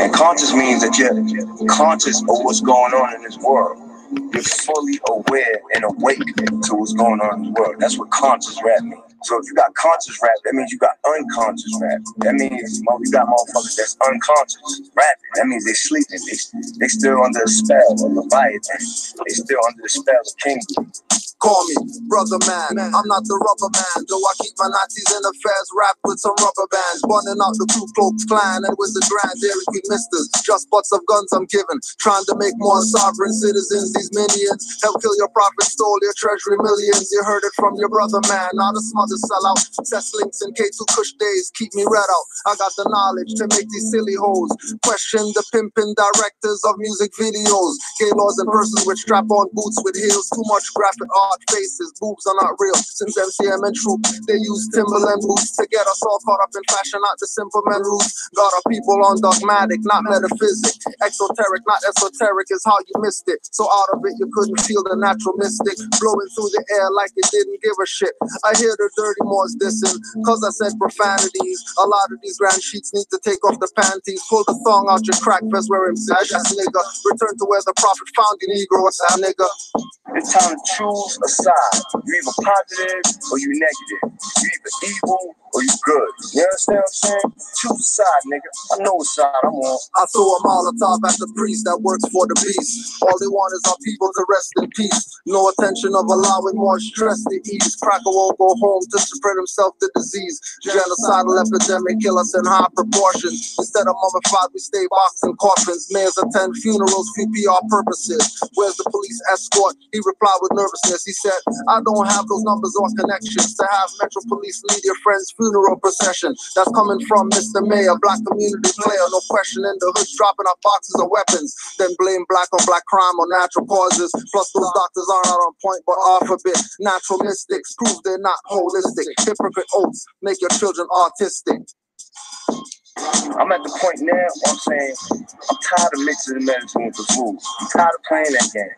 And conscious means that you're conscious of what's going on in this world. You're fully aware and awake to what's going on in the world. That's what conscious rap means. So if you got conscious rap, that means you got unconscious rap. That means you got motherfuckers that's unconscious rapping. That means they sleeping. They still under the spell of Leviathan. They still under the spell of Kingdom. Call me brother man, I'm not the rubber man. Though I keep my Nazis in affairs wrapped with some rubber bands. Burning out the Ku Klux Klan and with the Grand Dairy Queen misters. Just butts of guns I'm giving, trying to make more sovereign citizens. These minions help kill your prophets, stole your treasury millions. You heard it from your brother man, now the smothers sell out. Cess links and K2 Kush days keep me red out. I got the knowledge to make these silly hoes question the pimping directors of music videos. Gaylords and persons with strap-on boots with heels. Too much graphic art faces, boobs are not real. Since MCM and Troop, they use Timberland boots to get us all caught up in fashion, not the simple men roots. Got our people on dogmatic, not metaphysic. Exoteric, not esoteric is how you missed it. So out of it, you couldn't feel the natural mystic blowing through the air like it didn't give a shit. I hear the dirty Moors dissing, cause I said profanities. A lot of these grand sheets need to take off the panties. Pull the thong out your crack vest, wear him sash, nigga. Return to where the prophet found you, Negro, what's that, nigga? It's time to choose a side. You either positive or you negative. You either evil or you good. You understand what I'm saying? Choose a side, nigga. I know what side I'm on. I throw a Molotov at the priest that works for the beast. All they want is our people to rest in peace. No attention of allowing more stress to ease. Cracker won't go home to spread himself the disease. Genocidal epidemic kill us in high proportions. Instead of mummified, we stay boxed in coffins. Mayors attend funerals for PR purposes. Where's the police escort? He replied with nervousness. He said, I don't have those numbers or connections to have Metro Police lead your friend's funeral procession. That's coming from Mr. Mayor, black community player. No question in the hood, dropping out boxes of weapons. Then blame black on black crime or natural causes. Plus those doctors are not on point but off a bit. Natural mystics prove they're not holistic. Hypocrite oaths make your children autistic. I'm at the point now where I'm saying I'm tired of mixing the medicine with the food. I'm tired of playing that game.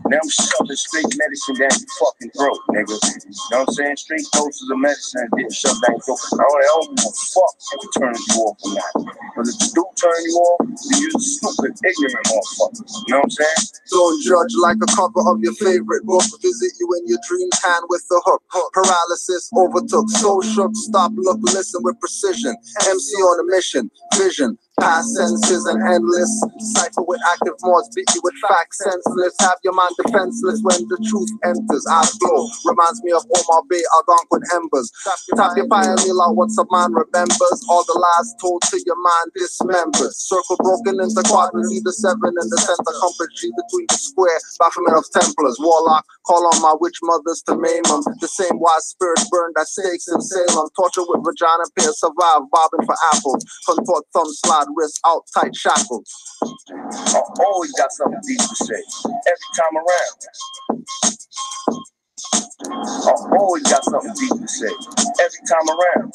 Now I'm shoving straight medicine down your fucking throat, nigga. You know what I'm saying? Straight doses of medicine and getting shoved down your throat. I don't give a fuck if it turns you off or not. But if it do turn you off, then you're stupid, ignorant motherfucker. You know what I'm saying? Don't judge like a cover of your favorite book. Visit you in your dreams, hand with the hook. Paralysis overtook. So shook, stop, look, listen with precision. MC on a mission, vision, past senses and endless. Cypher with active mods, beat you with facts senseless. Have your mind defenseless when the truth enters. I glow, reminds me of Omar Bay, Algonquin embers. Tap your pioneer out what some man remembers. All the lies told to your mind dismembered. Circle broken into quadrants, either 7 in the center, compass G between the square. Baphomet of Templars, Warlock, call on my witch mothers to maim them. The same wise spirits burned at stakes in Salem. Torture with vagina pair, survive, bobbing for apples. Contort thumb slide, wrist out, tight shackles. I always got something deep to say, every time around. I always got something deep to say, every time around.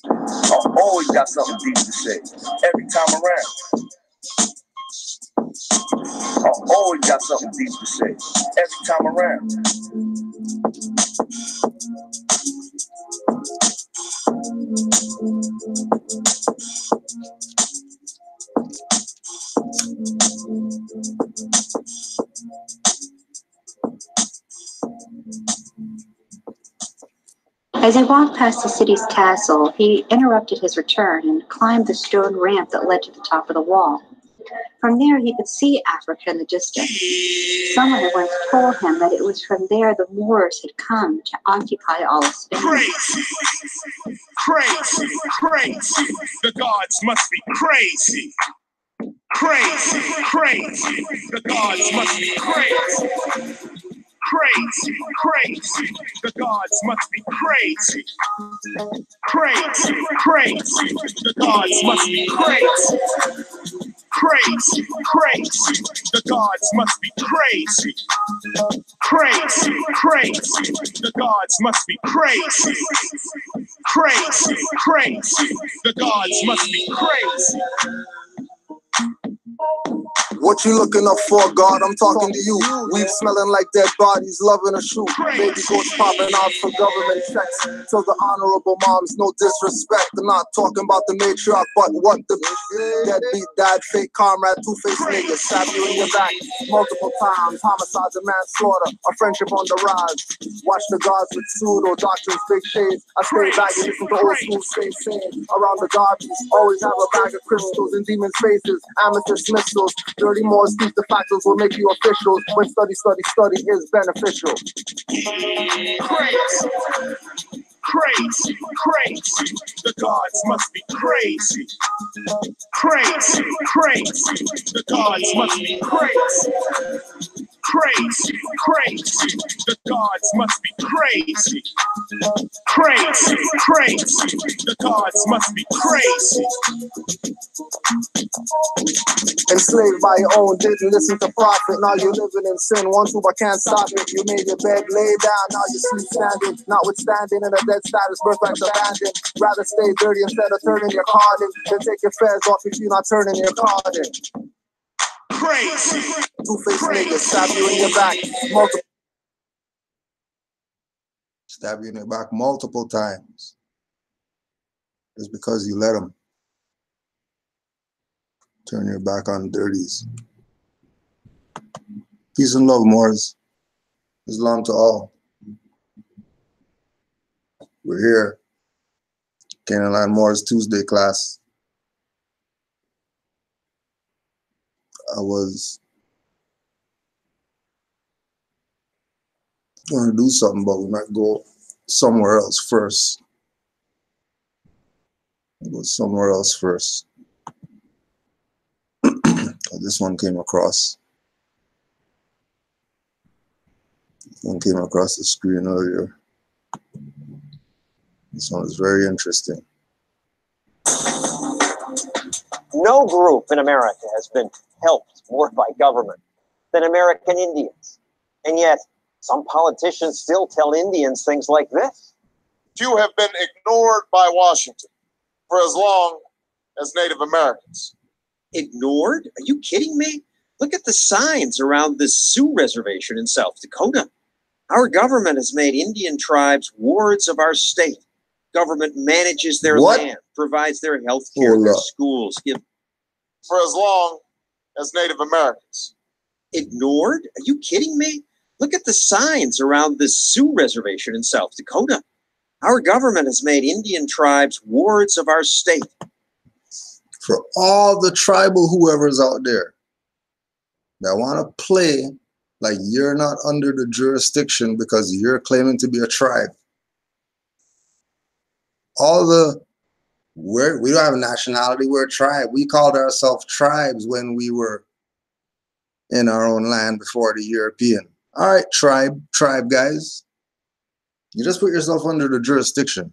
I always got something deep to say, every time around. I always got something deep to say, every time around. As he walked past the city's castle, he interrupted his return and climbed the stone ramp that led to the top of the wall. From there, he could see Africa in the distance. Someone had once told him that it was from there the Moors had come to occupy all of Spain. Crazy, crazy, crazy. The gods must be crazy. Crazy, crazy. The gods must be crazy. Crazy, crazy. The gods must be crazy. Crazy, crazy. The gods must be crazy. Crazy, crazy. The gods must be crazy. Crazy, crazy. The gods must be crazy. Crazy, crazy. The gods must be crazy. What you looking up for, God? I'm talking to you. Weed smelling like dead bodies, loving a shoot. Baby goats popping out for government checks. To the honorable moms, no disrespect. I'm not talking about the matriarch, but what the deadbeat dad, fake comrade, two-faced nigga, stab you in your back multiple times. Homicides and manslaughter, a friendship on the rise. Watch the gods with pseudo doctrines, big shades. I stay back and listen to old school, stay sane. Around the gardens, always have a bag of crystals in demons' faces, amethyst missiles. Dirty Moors teach the factors will make you officials. When study is beneficial. Crazy, crazy, crazy. The gods must be crazy. Crazy, crazy. The gods must be crazy. Crazy, crazy. The gods must be crazy. Crazy, crazy. The gods must be crazy. Enslaved by your own, didn't listen to prophet. Now you're living in sin. One tube, I can't stop it. You made your bed, lay down. Now you sleep standing. Notwithstanding in a dead status, birthright's abandoned. Rather stay dirty instead of turning your card in. Then take your fares off if you're not turning your card in. Crazy. Two-faced niggas stab you in your back multiple. Stab you in your back multiple times. It's because you let them. Turn your back on dirties. Peace and love, Moors. Islam to all. We're here. Canaanland Moors Tuesday class. I was going to do something, but we might go somewhere else first. Go somewhere else first. This one came across. One came across the screen earlier. This one is very interesting. No group in America has been helped more by government than American Indians. And yet, some politicians still tell Indians things like this. You have been ignored by Washington for as long as Native Americans. Ignored? Are you kidding me? Look at the signs around this Sioux reservation in South Dakota. Our government has made Indian tribes wards of our state. Government manages their land, provides their health care, their schools. For as long as Native Americans. Ignored? Are you kidding me? Look at the signs around this Sioux reservation in South Dakota. Our government has made Indian tribes wards of our state. For all the tribal whoever's out there that want to play like you're not under the jurisdiction because you're claiming to be a tribe. We don't have a nationality, we're a tribe. We called ourselves tribes when we were in our own land before the European. All right, tribe guys. You just put yourself under the jurisdiction.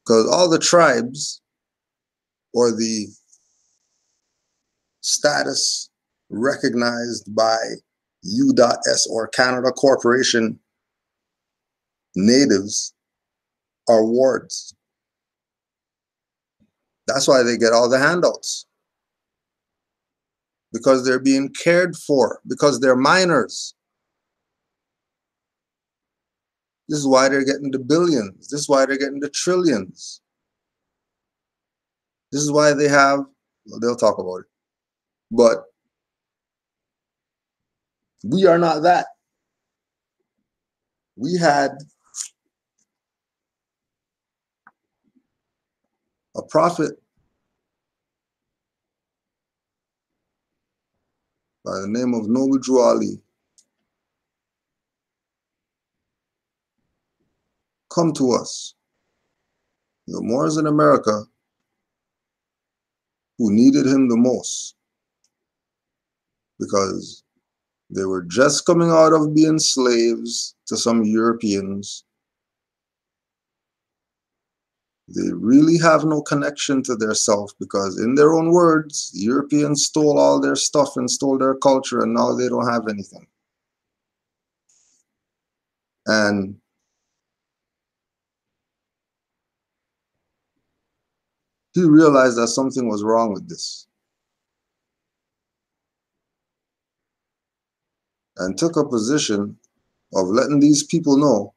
Because all the tribes or the status recognized by U.S. or Canada Corporation natives are wards. That's why they get all the handouts. Because they're being cared for, because they're minors. This is why they're getting the billions. This is why they're getting the trillions. This is why they have, well, they'll talk about it. But we are not that. We had a prophet by the name of Noble Drew Ali come to us, the Moors in America who needed him the most because they were just coming out of being slaves to some Europeans. They really have no connection to their self because in their own words, the Europeans stole all their stuff and stole their culture and now they don't have anything. And he realized that something was wrong with this. and took a position of letting these people know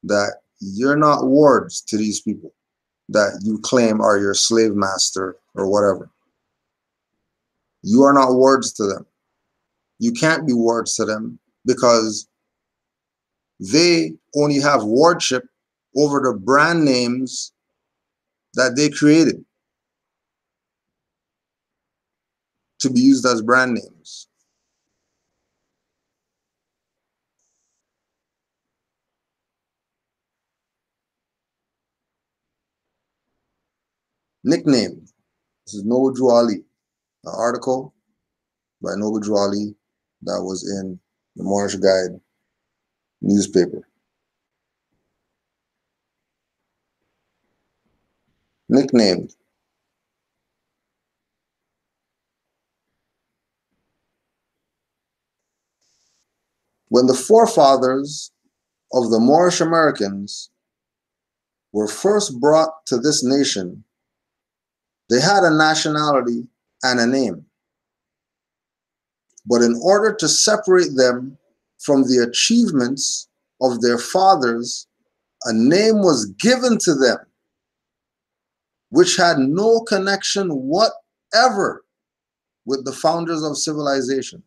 that you're not wards to these people that you claim are your slave master or whatever. You are not wards to them. You can't be wards to them because they only have wardship over the brand names that they created to be used as brand names. Nickname. This is Noble Drew Ali, an article by Noble Drew Ali that was in the Moorish Guide newspaper. Nicknamed. When the forefathers of the Moorish Americans were first brought to this nation, they had a nationality and a name. But in order to separate them from the achievements of their fathers, a name was given to them which had no connection whatever with the founders of civilization.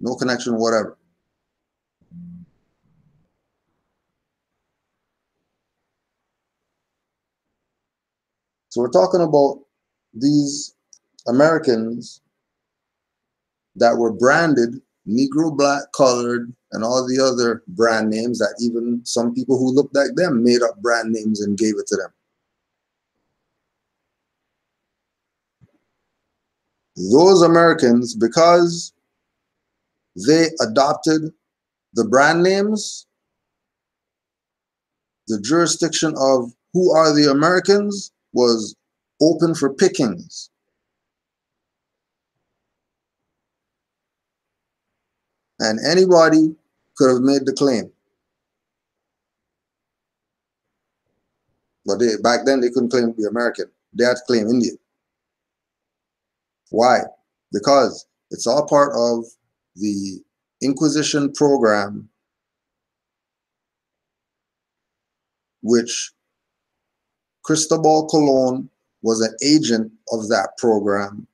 No connection whatever. So we're talking about these Americans that were branded Negro, black, colored, and all the other brand names that even some people who looked like them made up brand names and gave it to them. Those Americans, because they adopted the brand names, the jurisdiction of who are the Americans was open for pickings. And anybody could have made the claim. But back then they couldn't claim to be American. They had to claim Indian. Why? Because it's all part of the Inquisition program, which Cristobal Colon was an agent of that program,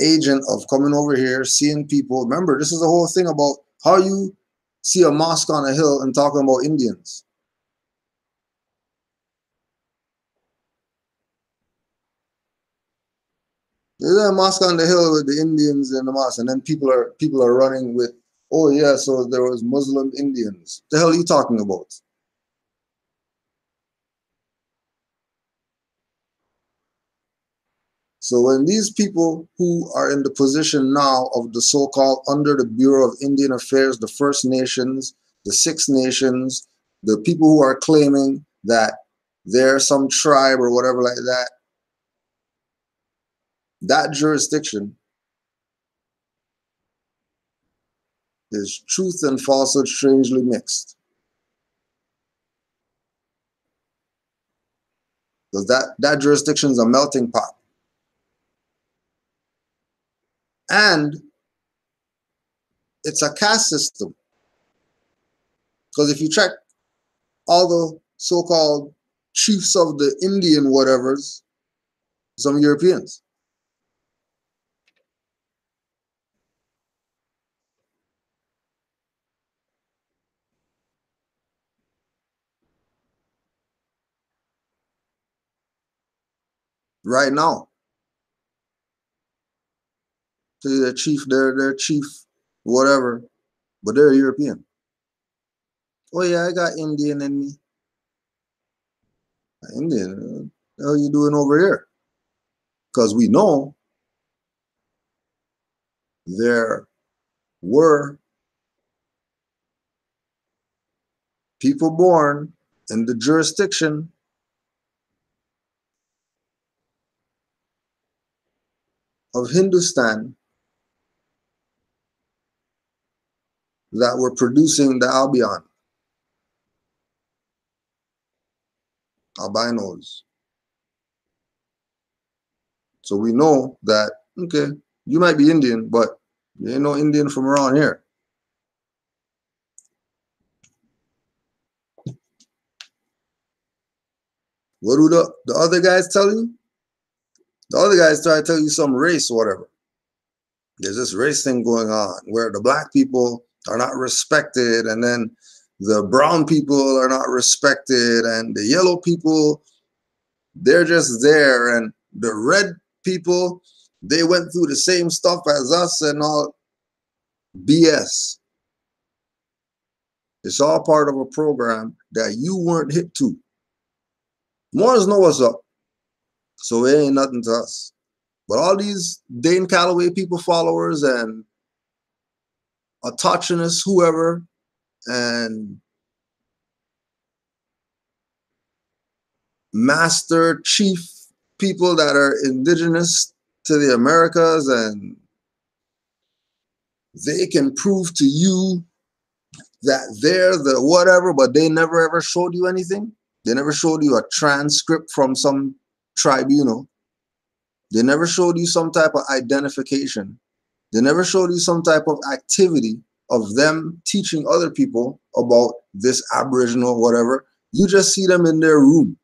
agent of coming over here, seeing people. Remember, this is the whole thing about how you see a mosque on a hill and talking about Indians. There's a mosque on the hill with the Indians and the mosque, and then people are running with, oh yeah, so there was Muslim Indians. The hell are you talking about? So when these people who are in the position now of the so-called under the Bureau of Indian Affairs, the First Nations, the Six Nations, the people who are claiming that they're some tribe or whatever like that, that jurisdiction is truth and falsehood strangely mixed. Because that jurisdiction is a melting pot. And it's a caste system. Because if you check all the so-called chiefs of the Indian whatevers, some Europeans. Right now. So their chief, whatever, but they're European. Oh yeah, I got Indian in me. Indian, what the hell are you doing over here? Because we know there were people born in the jurisdiction of Hindustan that were producing the albinos. So we know that, okay, You might be Indian, but you ain't no Indian from around here. What do the other guys tell you? The other guys try to tell you some race or whatever. There's this race thing going on where the black people are not respected, and then the brown people are not respected, and the yellow people, they're just there, and the red people, they went through the same stuff as us and all. BS. It's all part of a program that you weren't hip to. Moors know what's up, so it ain't nothing to us. But all these Dane Calloway people followers and autochthonous whoever and master chief people that are indigenous to the Americas, and they can prove to you that they're the whatever, but they never ever showed you anything. They never showed you a transcript from some tribunal. They never showed you some type of identification. They never showed you some type of activity of them teaching other people about this Aboriginal whatever. You just see them in their room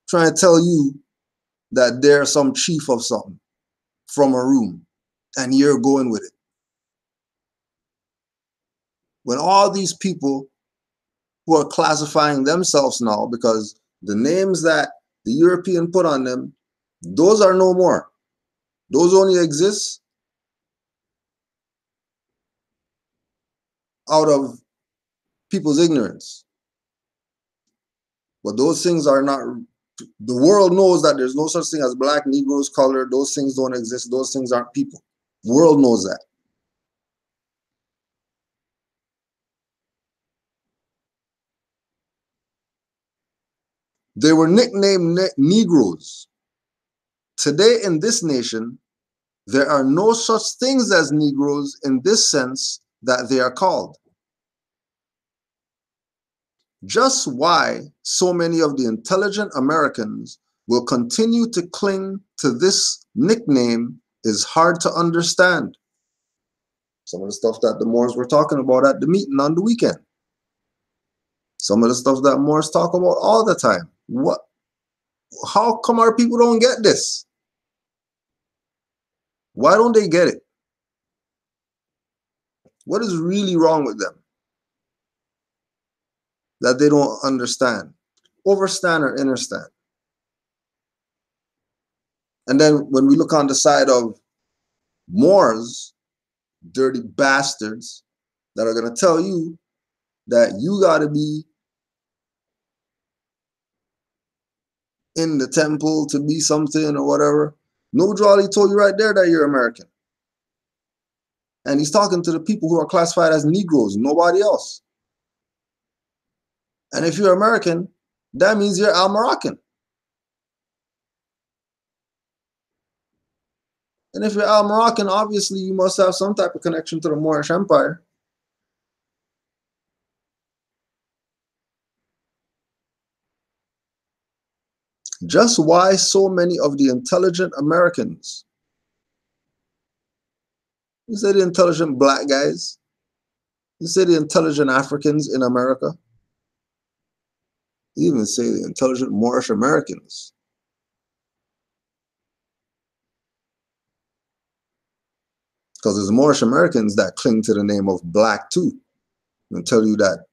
trying to tell you that they're some chief of something from a room, and you're going with it. When all these people who are classifying themselves now, because the names that the European put on them, those are no more. Those only exist out of people's ignorance. But those things are not, the world knows that there's no such thing as black, Negroes, color. Those things don't exist. Those things aren't people. The world knows that. They were nicknamed Negroes. Today in this nation, there are no such things as Negroes in this sense that they are called. Just why so many of the intelligent Americans will continue to cling to this nickname is hard to understand. Some of the stuff that the Moors were talking about at the meeting on the weekend. Some of the stuff that Moors talk about all the time. What? How come our people don't get this? Why don't they get it? What is really wrong with them that they don't understand? Overstand or understand? And then when we look on the side of Moors, dirty bastards that are going to tell you that you got to be in the temple to be something or whatever. No Jolly told you right there that you're American. And he's talking to the people who are classified as Negroes, nobody else. And if you're American, that means you're Al-Moroccan. And if you're Al-Moroccan, obviously you must have some type of connection to the Moorish Empire. Just why so many of the intelligent Americans, you say the intelligent black guys, you say the intelligent Africans in America, you even say the intelligent Moorish Americans. Because there's Moorish Americans that cling to the name of black too, and tell you that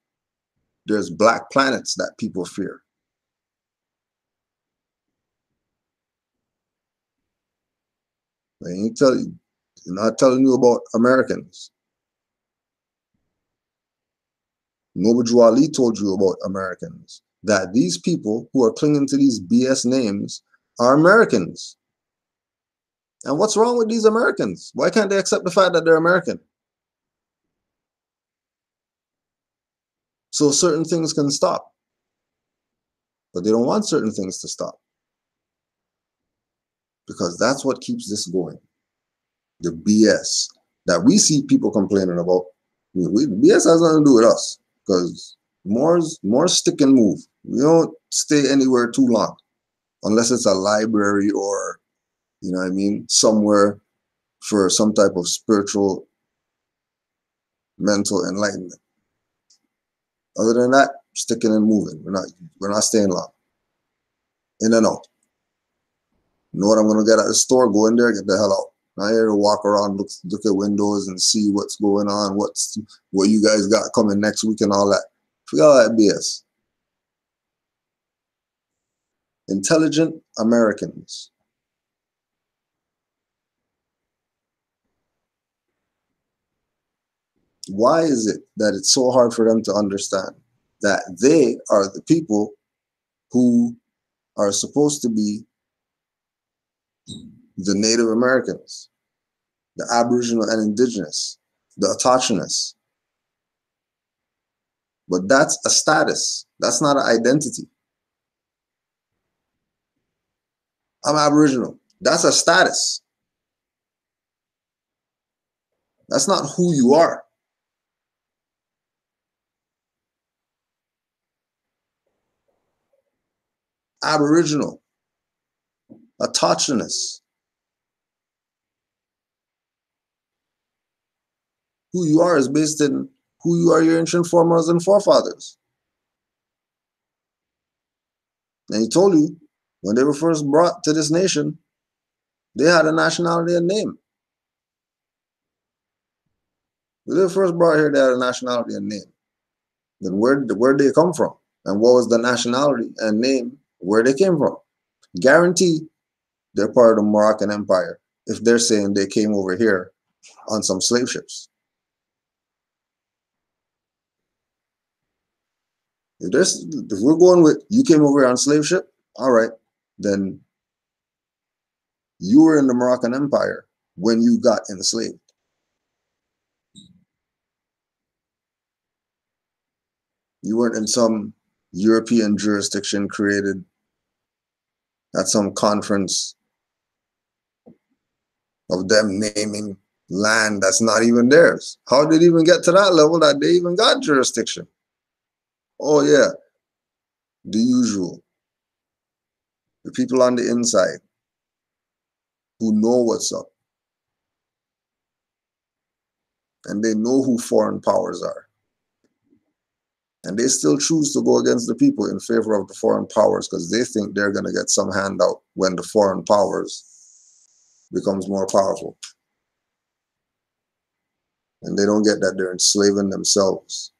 there's black planets that people fear. They ain't tell you, they're not telling you about Americans. Noble Ali told you about Americans, that these people who are clinging to these BS names are Americans. And what's wrong with these Americans? Why can't they accept the fact that they're American? So certain things can stop. But they don't want certain things to stop. Because that's what keeps this going. The BS that we see people complaining about. BS has nothing to do with us. Because more stick and move. We don't stay anywhere too long. Unless it's a library or, you know what I mean, somewhere for some type of spiritual, mental enlightenment. Other than that, sticking and moving. We're not staying long. In and out. You know what I'm gonna get at the store? Go in there, get the hell out. Not here to walk around, look at windows and see what's going on, what you guys got coming next week and all that. Forget all that BS. Intelligent Americans. Why is it that it's so hard for them to understand that they are the people who are supposed to be the Native Americans, the Aboriginal and Indigenous, the autochthonous? But that's a status. That's not an identity. I'm Aboriginal. That's a status. That's not who you are. Aboriginal, autochthonous. Who you are is based in who you are, your ancient foremothers and forefathers. And he told you, when they were first brought to this nation, they had a nationality and name. When they were first brought here, they had a nationality and name. Then where'd they come from? And what was the nationality and name where they came from? Guarantee they're part of the Moroccan Empire if they're saying they came over here on some slave ships. If we're going with you came over here on slave ship, all right, then you were in the Moroccan Empire when you got enslaved. You weren't in some European jurisdiction created at some conference of them naming land that's not even theirs. How did it even get to that level that they even got jurisdiction? Oh yeah, the usual. The people on the inside who know what's up. And they know who foreign powers are. And they still choose to go against the people in favor of the foreign powers because they think they're going to get some handout when the foreign powers becomes more powerful. And they don't get that they're enslaving themselves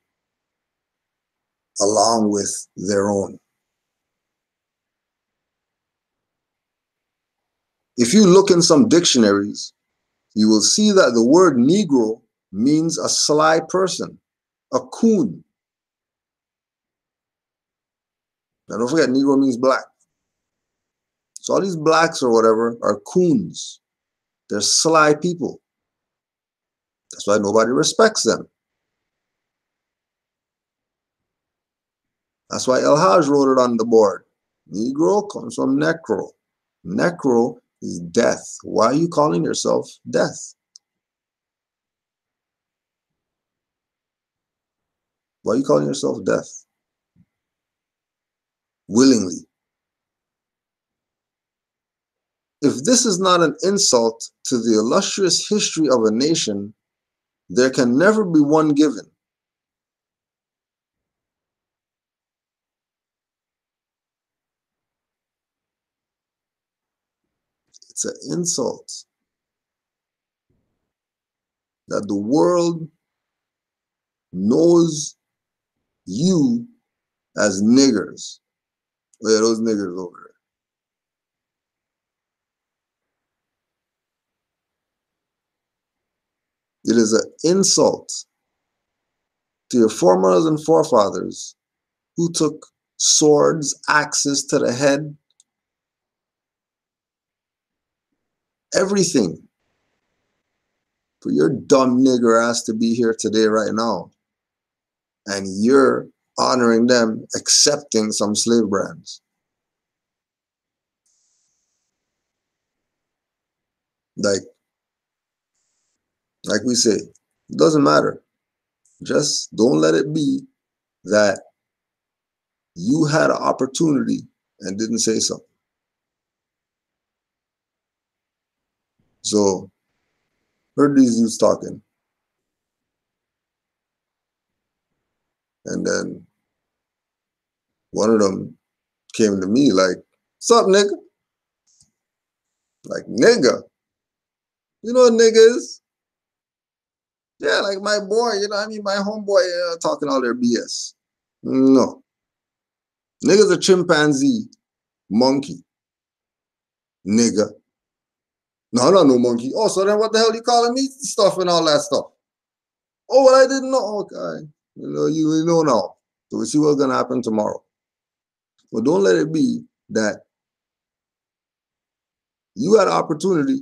along with their own. If you look in some dictionaries, you will see that the word Negro means a sly person, a coon. Now don't forget, Negro means black. So all these blacks or whatever are coons. They're sly people. That's why nobody respects them. That's why El Haj wrote it on the board. Negro comes from necro. Necro is death. Why are you calling yourself death? Why are you calling yourself death? Willingly. If this is not an insult to the illustrious history of a nation, there can never be one given. It's an insult that the world knows you as niggers. Oh yeah, those niggers over there. It is an insult to your foremothers and forefathers who took swords, axes to the head, everything, for your dumb nigger ass to be here today right now. And you're honoring them, accepting some slave brands. Like we say, it doesn't matter. Just don't let it be that you had an opportunity and didn't say something. So, heard these youths talking. And then one of them came to me like, "What's up, nigga?" Like, nigga? You know what nigga is? Yeah, like my boy, you know what I mean? My homeboy talking all their BS. No. Nigga's a chimpanzee, monkey, nigga. No, I'm not no monkey. Oh, so then what the hell you calling me stuff and all that stuff? Oh, well, I didn't know. Okay. You know now. So we see what's going to happen tomorrow. But don't let it be that you had an opportunity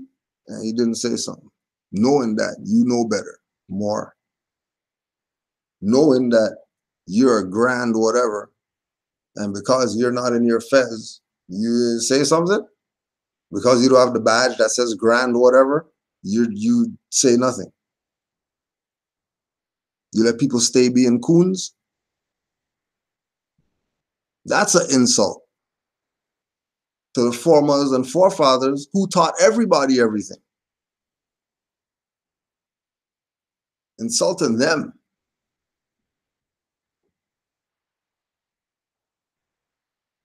and you didn't say something, knowing that you know better, more, knowing that you're a grand whatever, and because you're not in your fez, you say something. Because you don't have the badge that says grand whatever, you say nothing. You let people stay being coons. That's an insult to the foremothers and forefathers who taught everybody everything. Insulting them.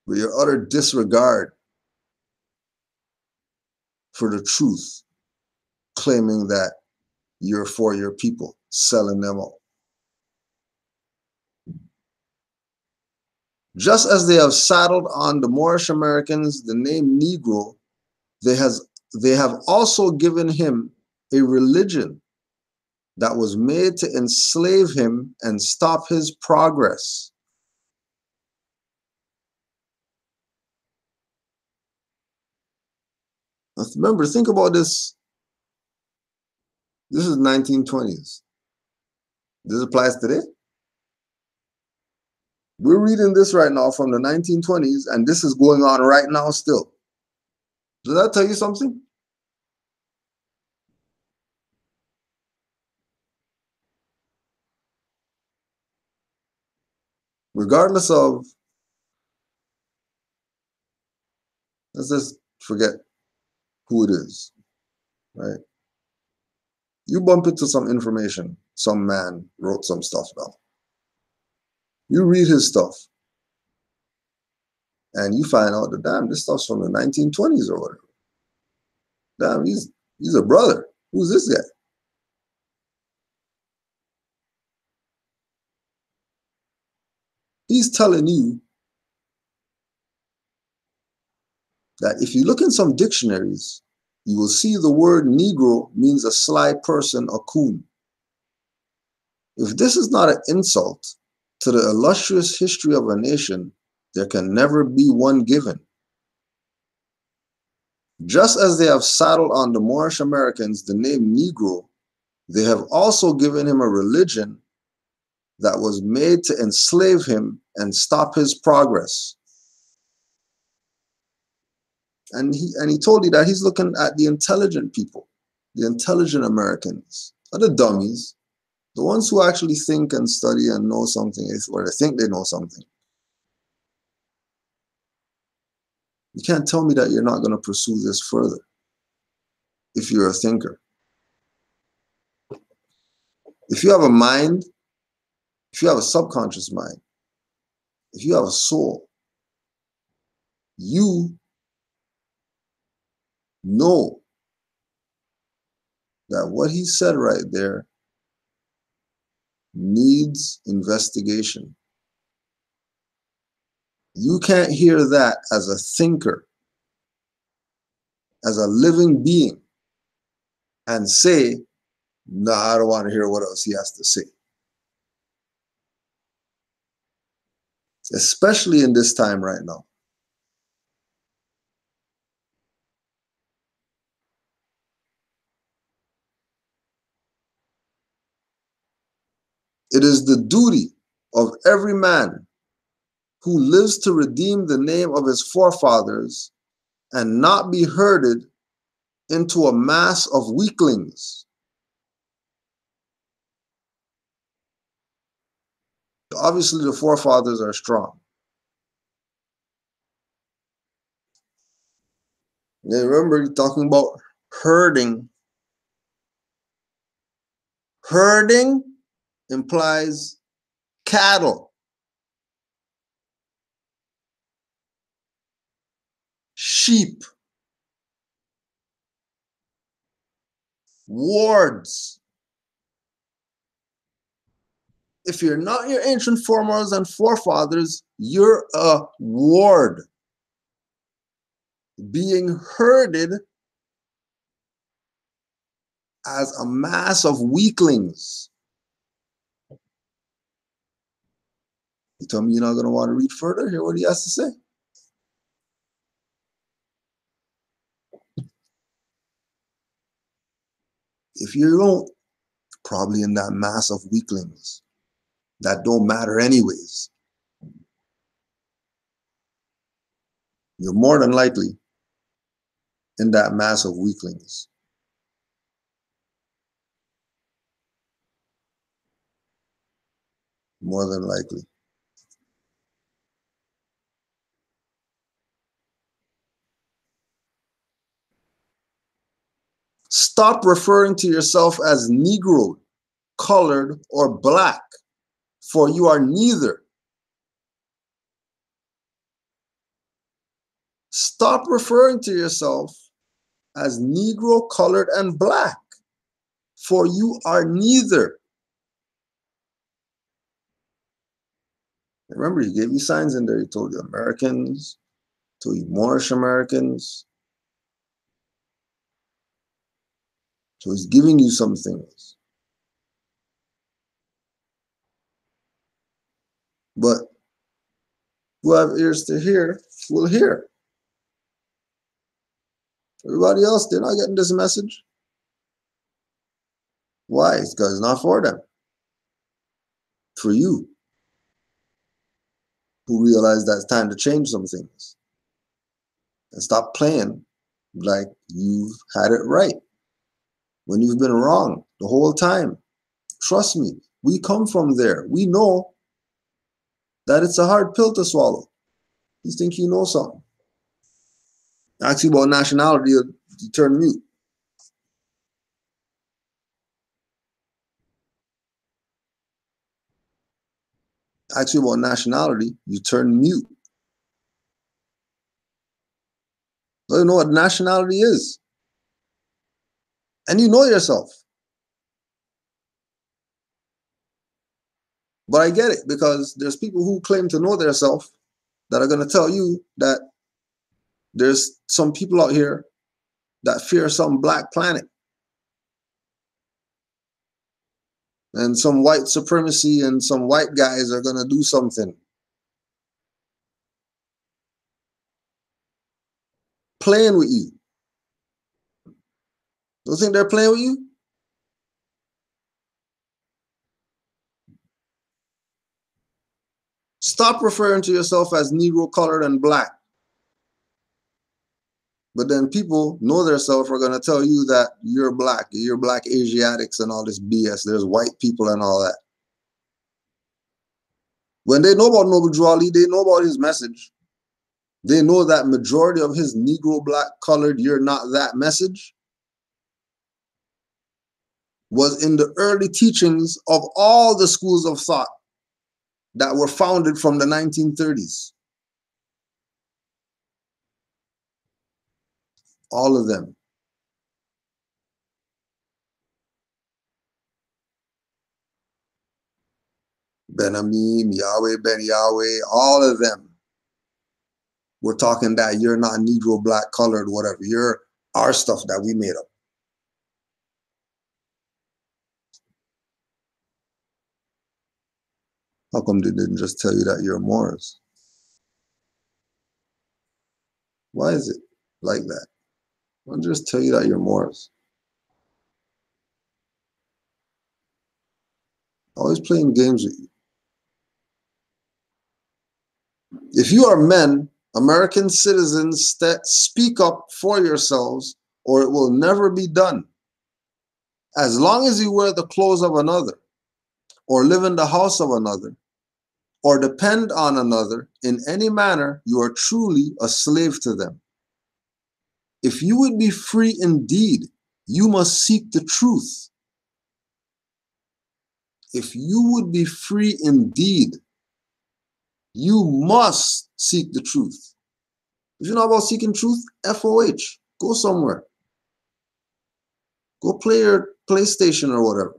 With your utter disregard for the truth, claiming that you're for your people, selling them out. Just as they have saddled on the Moorish Americans the name Negro, they have also given him a religion that was made to enslave him and stop his progress. Now remember, think about this. This is 1920s. This applies today. We're reading this right now from the 1920s, and this is going on right now still. Does that tell you something? Regardless of, let's just forget who it is, right? You bump into some information, some man wrote some stuff down. You read his stuff, and you find out that, damn, this stuff's from the 1920s or whatever. Damn, he's a brother. Who's this guy? He's telling you that if you look in some dictionaries, you will see the word Negro means a sly person, a coon. If this is not an insult to the illustrious history of a nation, there can never be one given. Just as they have saddled on the Moorish Americans the name Negro, they have also given him a religion that was made to enslave him and stop his progress. And he told you that he's looking at the intelligent people, the intelligent Americans, not the dummies, the ones who actually think and study and know something, or they think they know something. You can't tell me that you're not going to pursue this further if you're a thinker. If you have a mind, if you have a subconscious mind, if you have a soul, you know that what he said right there needs investigation. You can't hear that as a thinker, as a living being, and say, "Nah, I don't want to hear what else he has to say." Especially in this time right now. It is the duty of every man who lives to redeem the name of his forefathers and not be herded into a mass of weaklings. Obviously, the forefathers are strong. And remember, you're talking about herding. Herding implies cattle. Sheep. Wards. If you're not your ancient foremothers and forefathers, you're a ward. Being herded as a mass of weaklings. You tell me you're not going to want to read further? Hear what he has to say. If you don't, probably in that mass of weaklings that don't matter anyways. You're more than likely in that mass of weaklings. More than likely. Stop referring to yourself as Negro, colored, or black, for you are neither. Stop referring to yourself as Negro, colored, and black, for you are neither. Remember, he gave you signs in there. He told you Americans, told you Moorish Americans. So he's giving you some things. But who have ears to hear will hear. Everybody else, they're not getting this message. Why? It's because it's not for them. For you, who realize that it's time to change some things. And stop playing like you've had it right when you've been wrong the whole time. Trust me, we come from there. We know that it's a hard pill to swallow. You think you know something. Ask you about nationality, you turn mute. Ask you about nationality, you turn mute. So you know what nationality is. And you know yourself. But I get it, because there's people who claim to know themselves that are going to tell you that there's some people out here that fear some black planet and some white supremacy and some white guys are going to do something. Playing with you. Don't think they're playing with you? Stop referring to yourself as Negro, colored, and black. But then people know themselves are going to tell you that you're black Asiatics and all this BS. There's white people and all that. When they know about Noble Drew Ali, they know about his message. They know that majority of his Negro, black, colored, you're not that message was in the early teachings of all the schools of thought that were founded from the 1930s. All of them. Ben Amim, Yahweh, Ben Yahweh, all of them. We're talking that you're not Negro, black, colored, whatever. You're our stuff that we made up. How come they didn't just tell you that you're Moors? Why is it like that? Why don't just tell you that you're Moors? Always playing games with you. If you are men, American citizens, speak up for yourselves, or it will never be done. As long as you wear the clothes of another, or live in the house of another, or depend on another in any manner, you are truly a slave to them. If you would be free indeed, you must seek the truth. If you would be free indeed, you must seek the truth. If you're not about seeking truth, FOH, go somewhere. Go play your PlayStation or whatever.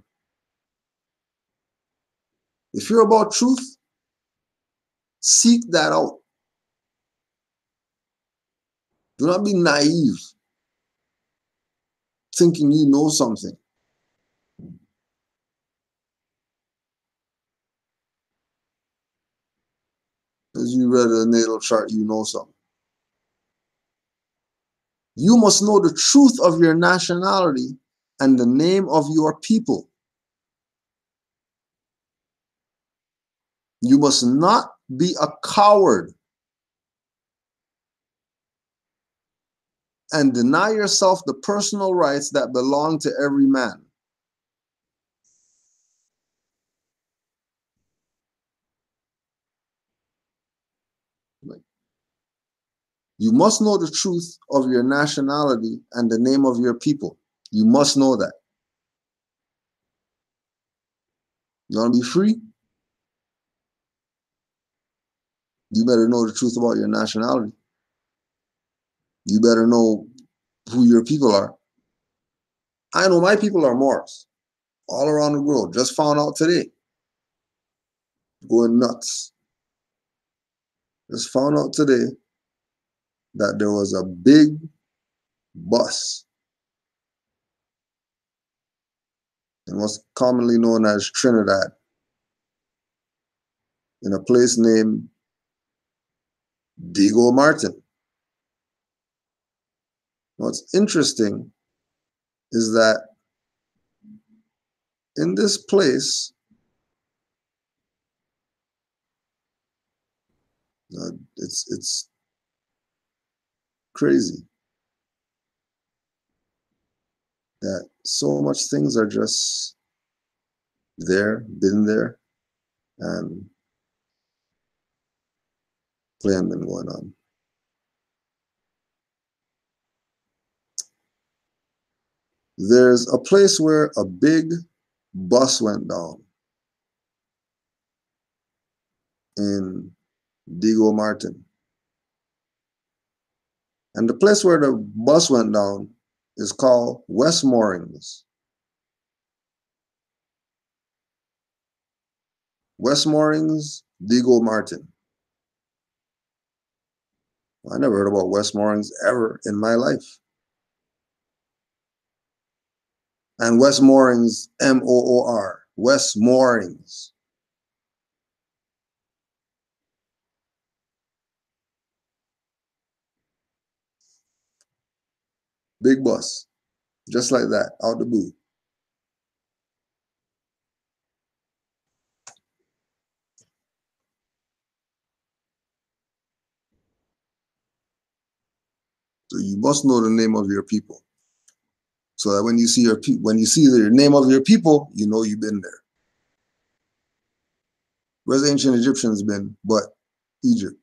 If you're about truth, seek that out. Do not be naive, thinking you know something. As you read a natal chart, you know something. You must know the truth of your nationality and the name of your people. You must not be a coward and deny yourself the personal rights that belong to every man. You must know the truth of your nationality and the name of your people. You must know that. You want to be free? You better know the truth about your nationality. You better know who your people are. I know my people are Moors all around the world. Just found out today. Going nuts. Just found out today that there was a big bus in what's commonly known as Trinidad in a place named Diego Martin. What's interesting is that in this place, it's crazy that so much things are just there, been there, and playing been going on. There's a place where a big bus went down in Diego Martin. And the place where the bus went down is called West Moorings. West Moorings, Diego Martin. I never heard about West Moorings ever in my life. And West Moorings, M-O-O-R, West Moorings. Big bus, just like that, out the blue. So you must know the name of your people, so that when you see the name of your people, you know you've been there. Where's the ancient Egyptians been? But Egypt.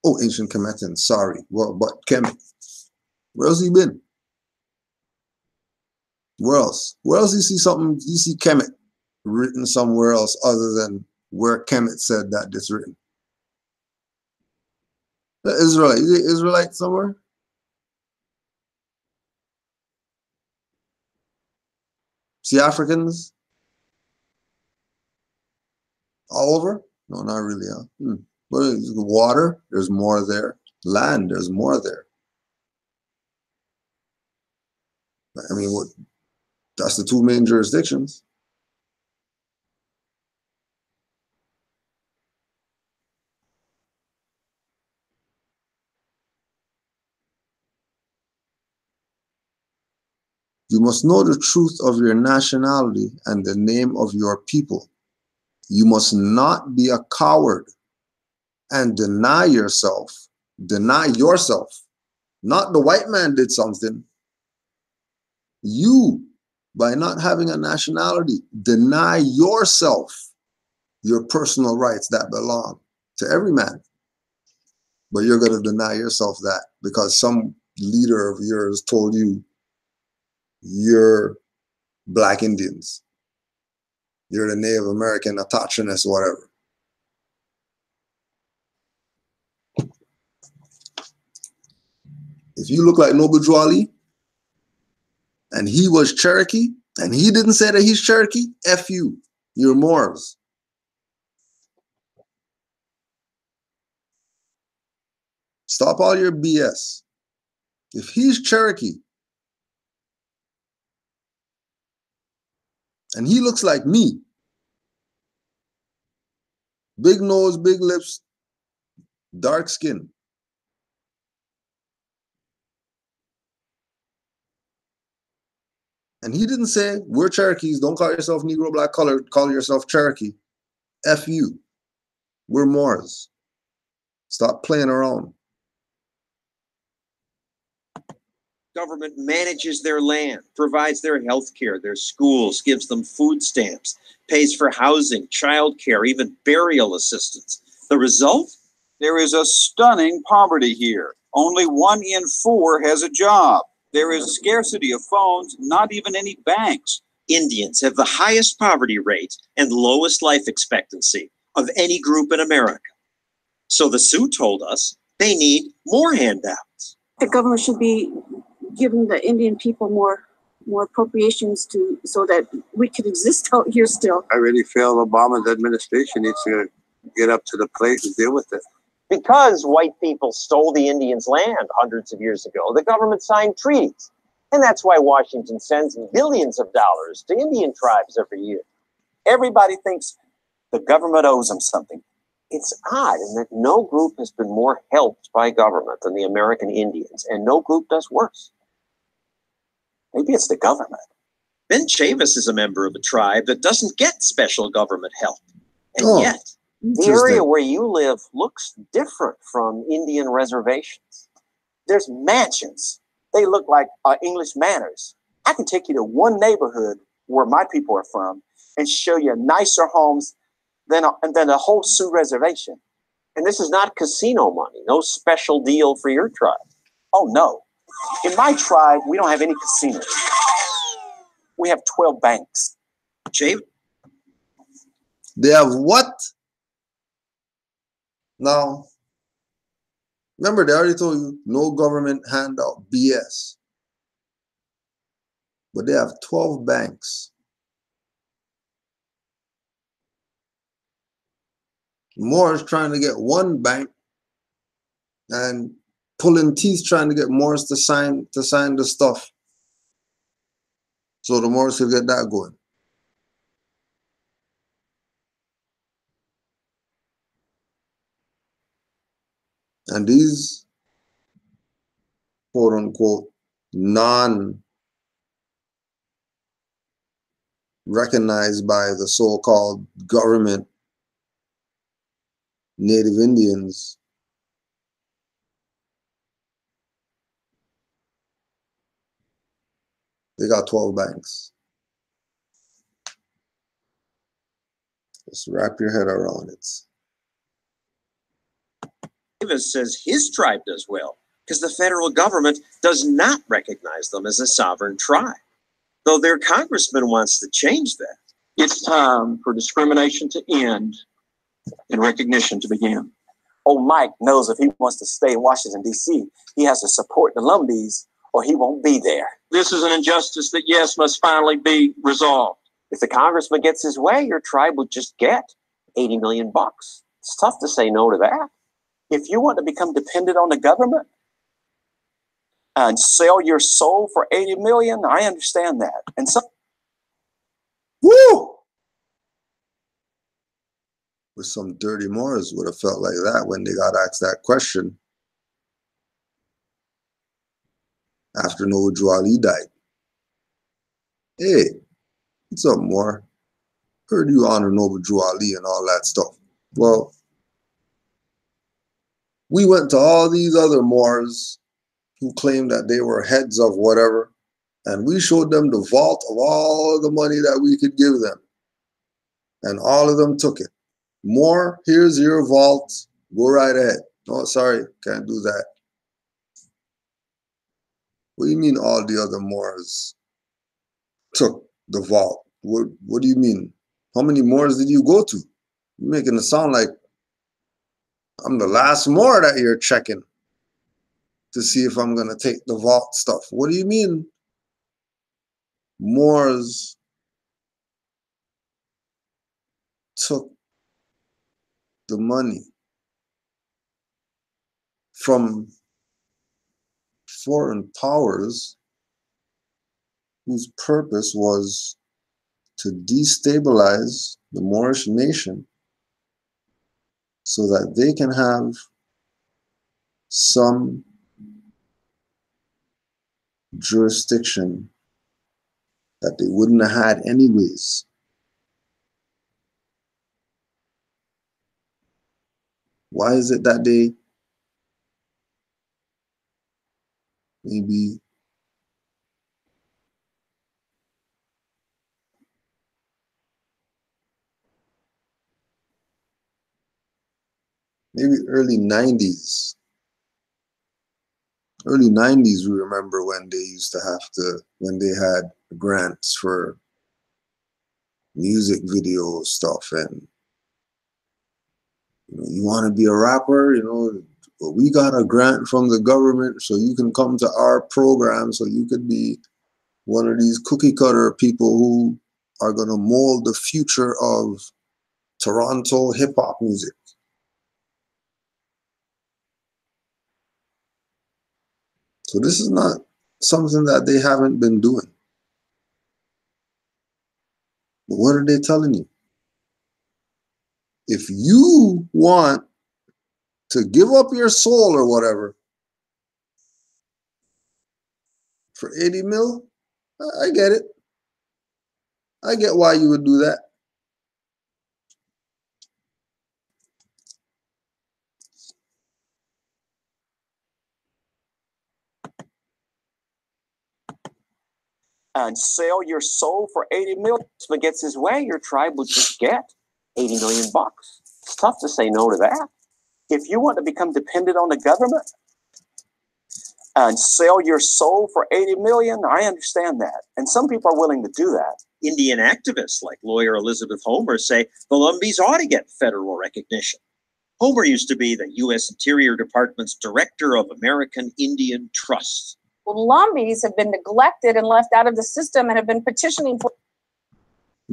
Oh, ancient Kemetans. Sorry, well, but Kemet. Where else he been? Where else? Where else you see something? You see Kemet written somewhere else other than where Kemet said that it's written. The Israelite. Is it Israelite somewhere? See Africans all over? No, not really. Huh? But water, there's more there. Land, there's more there. I mean, what? That's the two main jurisdictions. You must know the truth of your nationality and the name of your people. You must not be a coward and deny yourself. Deny yourself. Not the white man did something. You, by not having a nationality, deny yourself your personal rights that belong to every man. But you're going to deny yourself that because some leader of yours told you you're Black Indians, you're the Native American autochthonous, whatever. If you look like Noble Drew Ali, and he was Cherokee, and he didn't say that he's Cherokee, F you, you're Moors. Stop all your BS. If he's Cherokee, and he looks like me, big nose, big lips, dark skin, and he didn't say, we're Cherokees, don't call yourself Negro, black, colored, call yourself Cherokee. F you, we're Moors. Stop playing around. Government manages their land, provides their health care, their schools, gives them food stamps, pays for housing, child care, even burial assistance. The result? There is a stunning poverty here. Only 1 in 4 has a job. There is scarcity of phones, not even any banks. Indians have the highest poverty rate and lowest life expectancy of any group in America. So the Sioux told us they need more handouts. The government should be giving the Indian people more appropriations so that we could exist out here still. I really feel Obama's administration needs to get up to the plate and deal with it. Because white people stole the Indians' land hundreds of years ago, the government signed treaties. And that's why Washington sends billions of dollars to Indian tribes every year. Everybody thinks the government owes them something. It's odd in that no group has been more helped by government than the American Indians, and no group does worse. Maybe it's the government. Ben Chavis is a member of a tribe that doesn't get special government help. And yet, the area where you live looks different from Indian reservations. There's mansions. They look like English manors. I can take you to one neighborhood where my people are from and show you nicer homes than a whole Sioux reservation. And this is not casino money, no special deal for your tribe. Oh, no. In my tribe, we don't have any casinos. We have 12 banks. Jay? They have what? Now, remember, they already told you, no government handout, BS. But they have 12 banks. Moors trying to get one bank and pulling teeth trying to get Moors to sign the stuff. So the Moors could get that going. And these quote unquote non-recognized by the so-called government Native Indians they got 12 banks. Just wrap your head around it. Davis says his tribe does well because the federal government does not recognize them as a sovereign tribe, though their congressman wants to change that. It's time for discrimination to end and recognition to begin. Oh, Mike knows if he wants to stay in Washington, D.C., he has to support the Lumbees or he won't be there. This is an injustice that, yes, must finally be resolved. If the congressman gets his way, your tribe would just get $80 million. It's tough to say no to that. If you want to become dependent on the government and sell your soul for $80 million, I understand that. And so, woo! With some dirty Moors would have felt like that when they got asked that question after Noble Drew Ali died. Hey, what's up, Moor? Heard you honor Noble Drew Ali and all that stuff. Well, we went to all these other Moors who claimed that they were heads of whatever, and we showed them the vault of all the money that we could give them. And all of them took it. Moor, here's your vault. Go right ahead. No, sorry, can't do that. What do you mean all the other Moors took the vault? What do you mean? How many Moors did you go to? You're making it sound like I'm the last Moor that you're checking to see if I'm going to take the vault stuff. What do you mean Moors took the money from foreign powers whose purpose was to destabilize the Moorish nation so that they can have some jurisdiction that they wouldn't have had anyways. Why is it that they maybe early 90s? Early 90s, we remember when they used to have to, when they had grants for music video stuff, and you want to be a rapper, well, we got a grant from the government so you can come to our program so you could be one of these cookie cutter people who are going to mold the future of Toronto hip hop music. So this is not something that they haven't been doing. But what are they telling you? If you want to give up your soul or whatever for 80 mil, I get it. I get why you would do that. And sell your soul for 80 million. If it gets his way, your tribe would just get 80 million bucks. It's tough to say no to that. If you want to become dependent on the government and sell your soul for 80 million, I understand that. And some people are willing to do that. Indian activists like lawyer Elizabeth Homer say the Lumbees ought to get federal recognition. Homer used to be the U.S. Interior Department's Director of American Indian Trusts. Well, Lumbees have been neglected and left out of the system and have been petitioning for.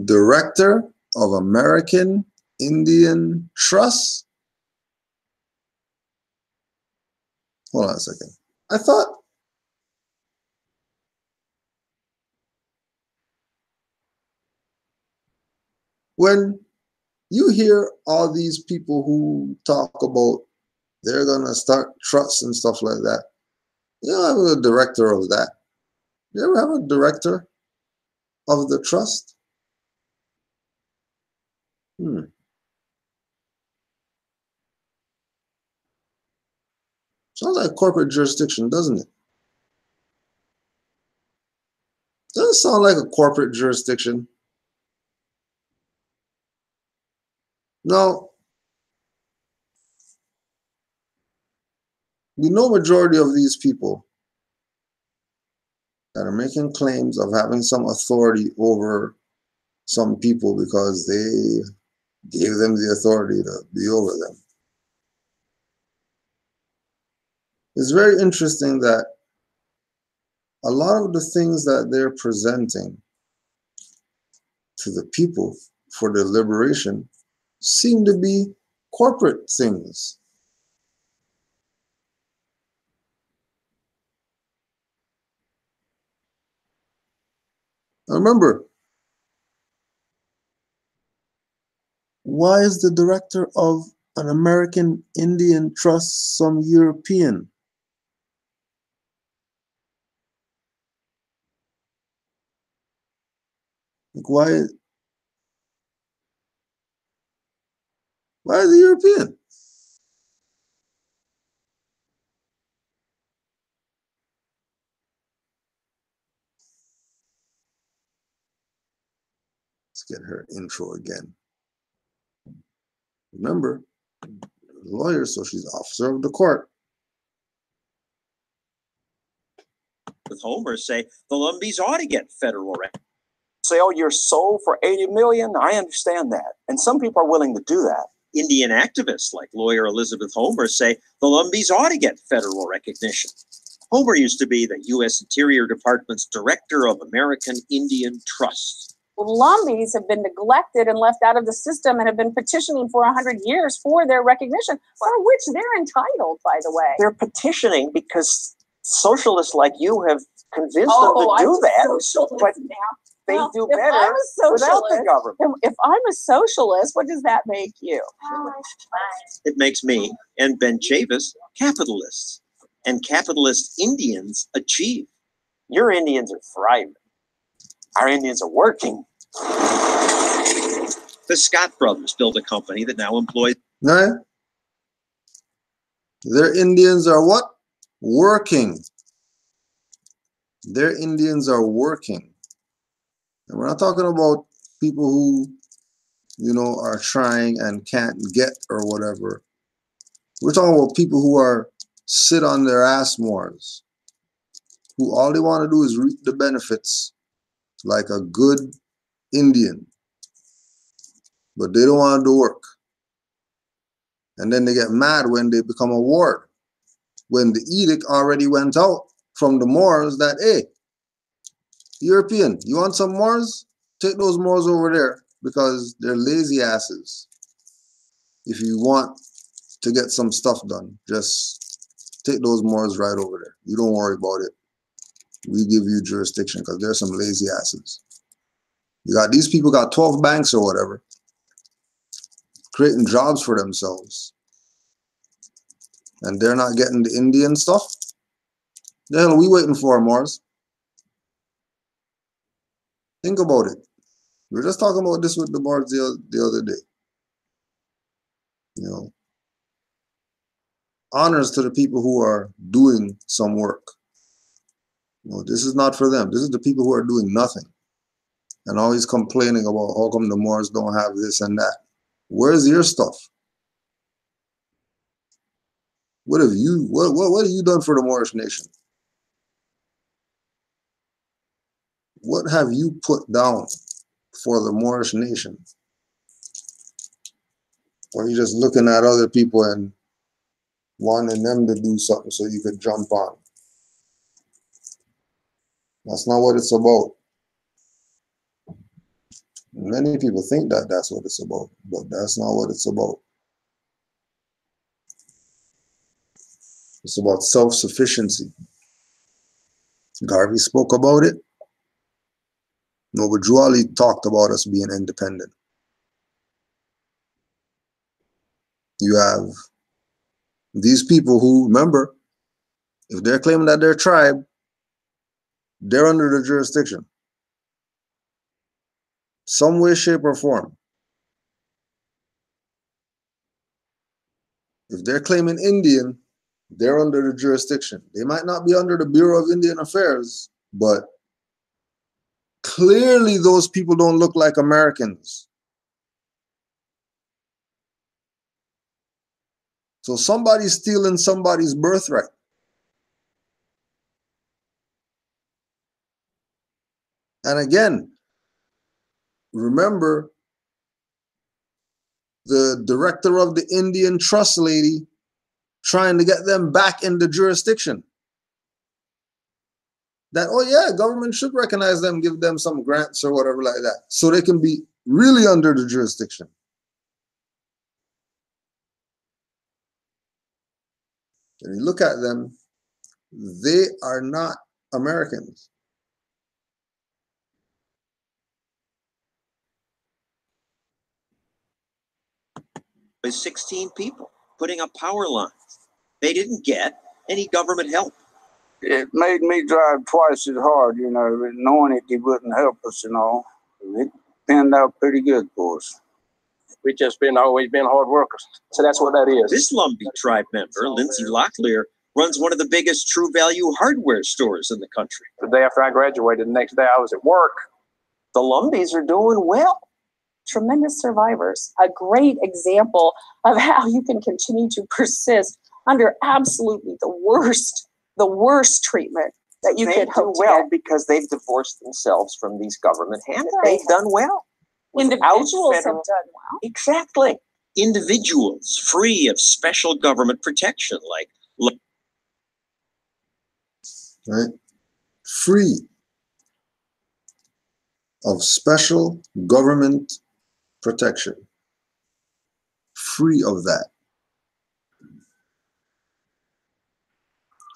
Director of American Indian Trust? Hold on a second. I thought when you hear all these people who talk about they're going to start trusts and stuff like that, you don't have a director of that. You ever have a director of the trust? Sounds like corporate jurisdiction, doesn't it? Doesn't sound like a corporate jurisdiction. No. We know majority of these people that are making claims of having some authority over some people because they gave them the authority to be over them. It's very interesting that a lot of the things that they're presenting to the people for their liberation seem to be corporate things. Now remember, why is the director of an American Indian Trust some European? Like why is he European? Let's get her intro again. Remember, lawyer, so she's officer of the court. With Homer say the Lumbees ought to get federal recognition. Sell your soul for 80 million? I understand that. And some people are willing to do that. Indian activists like lawyer Elizabeth Homer say the Lumbees ought to get federal recognition. Homer used to be the U.S. Interior Department's Director of American Indian Trusts. Lumbees have been neglected and left out of the system and have been petitioning for 100 years for their recognition, for which they're entitled, by the way. They're petitioning because socialists like you have convinced them to do that. But they do better without the government. If I'm a socialist, what does that make you? It makes me and Ben Chavis capitalists. And capitalist Indians achieve. Your Indians are thriving. Our Indians are working. The Scott brothers built a company that now employs. Right? Their Indians are what? Working. Their Indians are working. And we're not talking about people who, you know, are trying and can't get or whatever. We're talking about people who are sit on their ass Moors, who all they want to do is reap the benefits like a good Indian, but they don't want to do work. And then they get mad when they become a ward, when the edict already went out from the Moors that, hey, European, you want some Moors? Take those Moors over there because they're lazy asses. If you want to get some stuff done, just take those Moors right over there. You don't worry about it. We give you jurisdiction because there's some lazy asses. You got these people got 12 banks or whatever, creating jobs for themselves. And they're not getting the Indian stuff. The hell are we waiting for, Moors? Think about it. We were just talking about this with the Moors the other day. You know, honors to the people who are doing some work. You know, this is not for them. This is the people who are doing nothing and always complaining about how come the Moors don't have this and that. Where's your stuff? What have you done for the Moorish nation? What have you put down for the Moorish nation? Or are you just looking at other people and wanting them to do something so you could jump on? That's not what it's about. Many people think that that's what it's about, but that's not what it's about. It's about self-sufficiency. Garvey spoke about it. No, but Juali talked about us being independent. You have these people who, remember, if they're claiming that they're tribe, they're under the jurisdiction. Some way, shape, or form. If they're claiming Indian, they're under the jurisdiction. They might not be under the Bureau of Indian Affairs, but clearly those people don't look like Americans. So somebody's stealing somebody's birthright. And again, remember the director of the Indian Trust lady trying to get them back in the jurisdiction. That, oh yeah, government should recognize them, give them some grants or whatever like that, so they can be really under the jurisdiction. And you look at them, they are not Americans. There's 16 people putting up power lines. They didn't get any government help. It made me drive twice as hard, you know, knowing that they wouldn't help us and all. It panned out pretty good for us. We just always been hard workers. So that's what that is. This Lumbee tribe member, Lindsay Locklear, runs one of the biggest True Value hardware stores in the country. The day after I graduated, the next day I was at work. The Lumbees are doing well. Tremendous survivors. A great example of how you can continue to persist under absolutely the worst treatment that you They could do hope to well get. because they've divorced themselves from these government handouts. Right. They've done well. Individuals have federal- done well. Exactly. Individuals free of special government protection, like right? Free of special government protection. Free of that.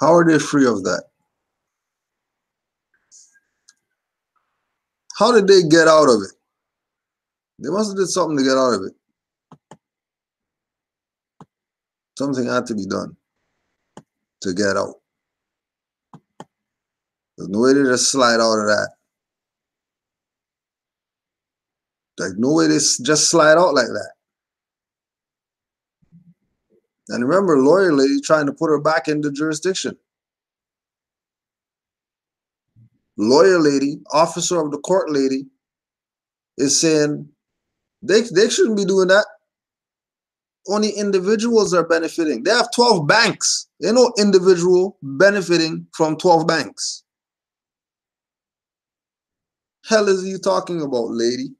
How are they free of that? How did they get out of it? They must have did something to get out of it. Something had to be done to get out. There's no way to just slide out of that. Like no way to just slide out like that. And remember, lawyer lady trying to put her back into jurisdiction. Lawyer lady, officer of the court lady, is saying they shouldn't be doing that. Only individuals are benefiting. They have 12 banks. There's no individual benefiting from 12 banks. Hell is you talking about, lady?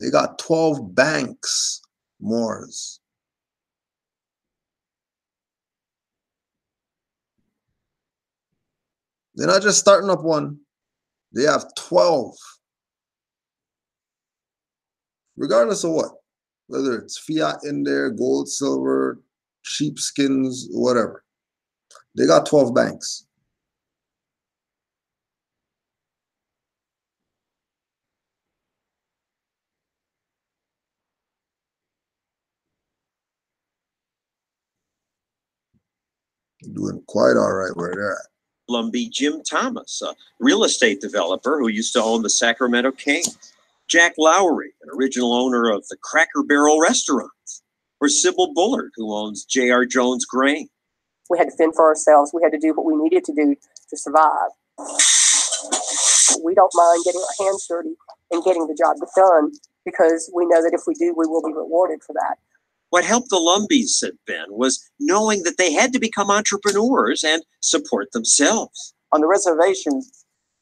They got 12 banks, Moors. They're not just starting up one. They have 12. Regardless of what. Whether it's fiat in there, gold, silver, sheepskins, whatever. They got 12 banks. Doing quite all right where they're at. Lumbee Jim Thomas, a real estate developer who used to own the Sacramento Kings. Jack Lowry, an original owner of the Cracker Barrel restaurants. Or Sybil Bullard, who owns J.R. Jones Grain. We had to fend for ourselves. We had to do what we needed to do to survive. We don't mind getting our hands dirty and getting the job done because we know that if we do, we will be rewarded for that. What helped the Lumbees, said Ben, was knowing that they had to become entrepreneurs and support themselves. On the reservation,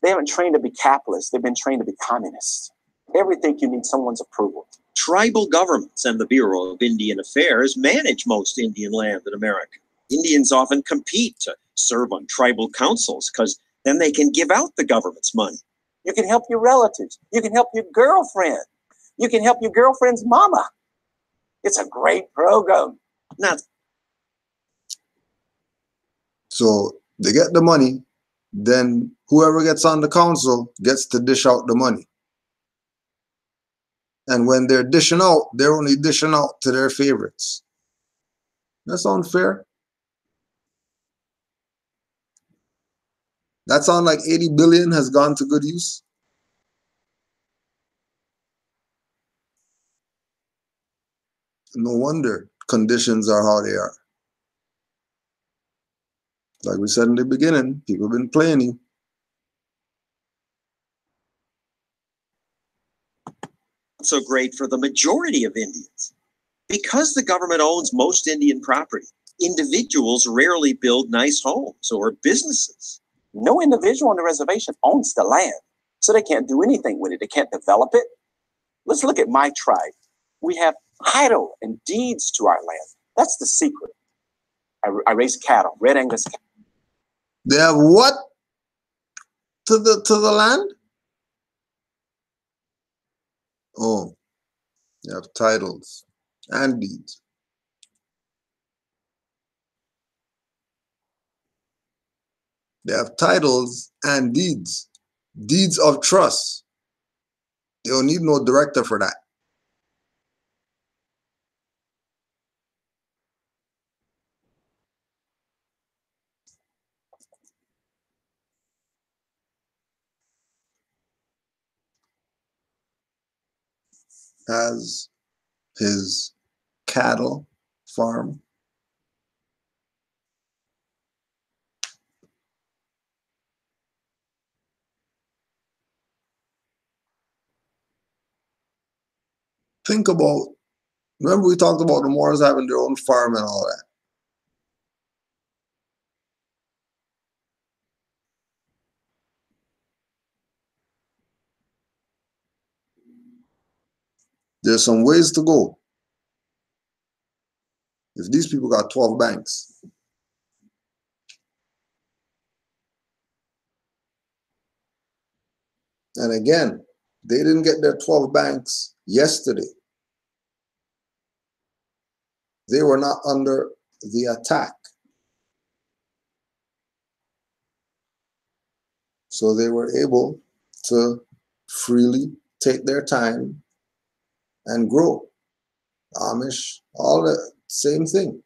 they haven't trained to be capitalists. They've been trained to be communists. Everything you need someone's approval. Tribal governments and the Bureau of Indian Affairs manage most Indian land in America. Indians often compete to serve on tribal councils because then they can give out the government's money. You can help your relatives. You can help your girlfriend. You can help your girlfriend's mama. It's a great program. So they get the money, then whoever gets on the council gets to dish out the money. And when they're dishing out, they're only dishing out to their favorites. That's unfair. That sounds like 80 billion has gone to good use. No wonder conditions are how they are. Like we said in the beginning, people have been playing you. So great for the majority of Indians. Because the government owns most Indian property, individuals rarely build nice homes or businesses. No individual on the reservation owns the land, so they can't do anything with it. They can't develop it. Let's look at my tribe. We have title and deeds to our land. That's the secret. I raise cattle, red Angus cattle. They have what to the land? Oh, they have titles and deeds. They have titles and deeds. Deeds of trust. They don't need no director for that. Has his cattle farm. Think about, remember we talked about the Moors having their own farm and all that. There's some ways to go. If these people got 12 banks, and again, they didn't get their 12 banks yesterday. They were not under the attack. So they were able to freely take their time and grow. Amish, all the same thing.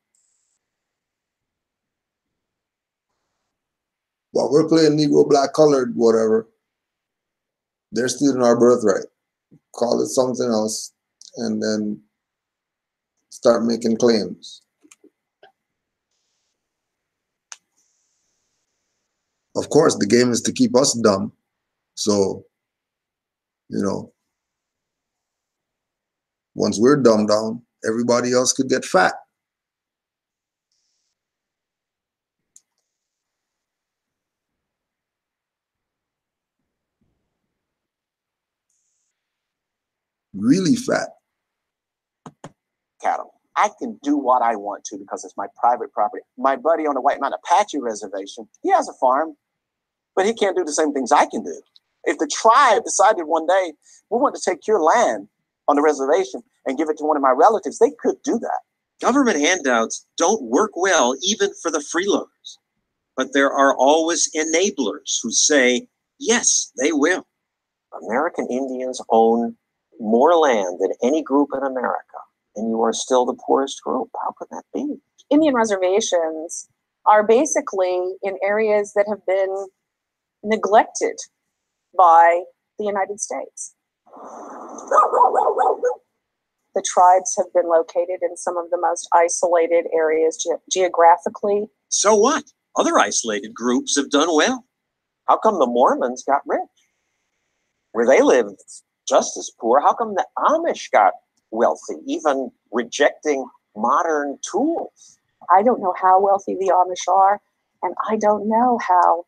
But we're playing Negro, black, colored, whatever. They're stealing our birthright. Call it something else, and then start making claims. Of course, the game is to keep us dumb. So, you know, once we're dumbed down, everybody else could get fat. Really fat. Cattle. I can do what I want to because it's my private property. My buddy on the White Mountain Apache Reservation, he has a farm, but he can't do the same things I can do. If the tribe decided one day, we want to take your land on the reservation and give it to one of my relatives, they could do that. Government handouts don't work well even for the freeloaders. But there are always enablers who say, yes, they will. American Indians own more land than any group in America, and you are still the poorest group. How could that be? Indian reservations are basically in areas that have been neglected by the United States. The tribes have been located in some of the most isolated areas geographically. So what? Other isolated groups have done well. How come the Mormons got rich? Where they lived just as poor. How come the Amish got wealthy, even rejecting modern tools? I don't know how wealthy the Amish are, and I don't know how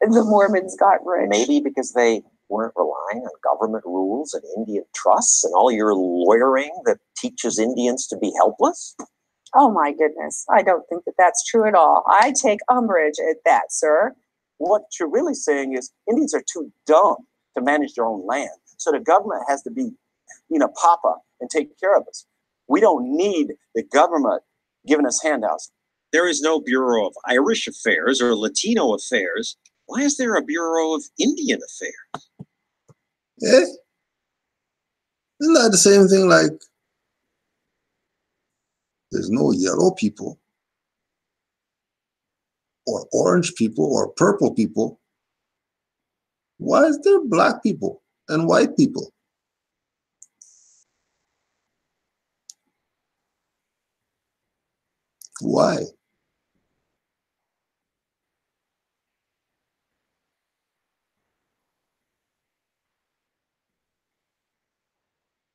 the Mormons got rich. Maybe because they weren't relying on government rules and Indian trusts and all your lawyering that teaches Indians to be helpless? Oh my goodness, I don't think that that's true at all. I take umbrage at that, sir. What you're really saying is Indians are too dumb to manage their own land. So the government has to be, papa and take care of us. We don't need the government giving us handouts. There is no Bureau of Irish Affairs or Latino Affairs. Why is there a Bureau of Indian Affairs? Yeah. Isn't that the same thing like there's no yellow people or orange people or purple people? Why is there black people and white people? Why?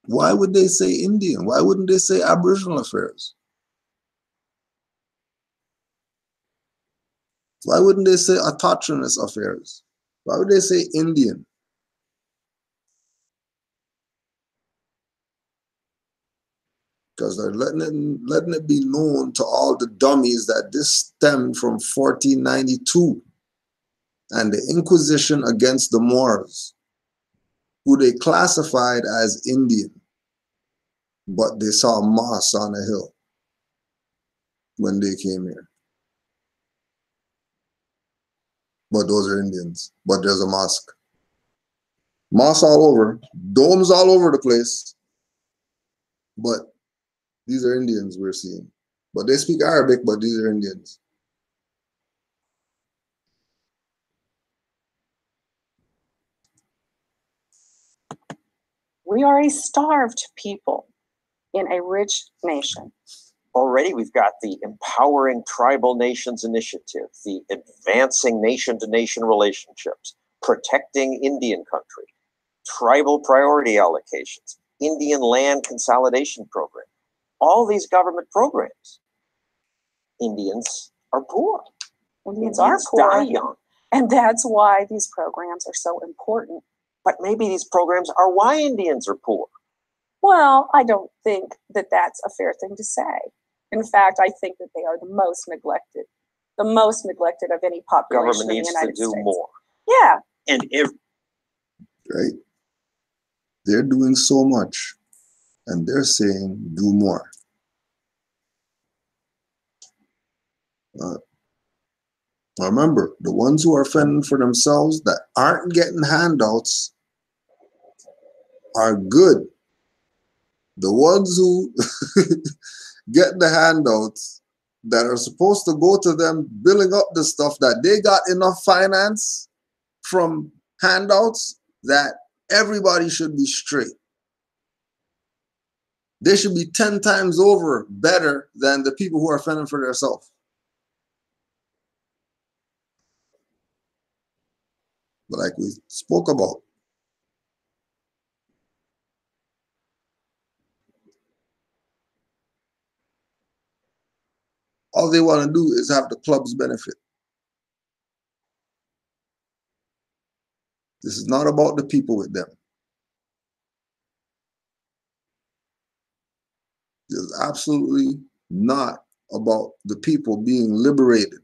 Why would they say Indian? Why wouldn't they say Aboriginal affairs? Why wouldn't they say autochthonous affairs? Why would they say Indian? Because they're letting it be known to all the dummies that this stemmed from 1492 and the Inquisition against the Moors, who they classified as Indian, but they saw moss on a hill when they came here. But those are Indians, but there's a mosque. Moss all over, domes all over the place, but these are Indians we're seeing. But they speak Arabic, but these are Indians. We are a starved people in a rich nation. Already we've got the Empowering Tribal Nations Initiative, the Advancing Nation-to-Nation Relationships, Protecting Indian Country, Tribal Priority Allocations, Indian Land Consolidation Program. All these government programs. Indians are poor. Indians are poor. Die young. And that's why these programs are so important. But maybe these programs are why Indians are poor. Well, I don't think that that's a fair thing to say. In fact, I think that they are the most neglected of any population Government in the needs United to do States. more. Yeah. And if Right? They're doing so much, and they're saying do more. Remember, the ones who are fending for themselves that aren't getting handouts are good. The ones who get the handouts that are supposed to go to them building up the stuff that they got enough finance from handouts that everybody should be straight. They should be 10 times over better than the people who are fending for themselves. But like we spoke about, all they want to do is have the club's benefit. This is not about the people with them. It's absolutely not about the people being liberated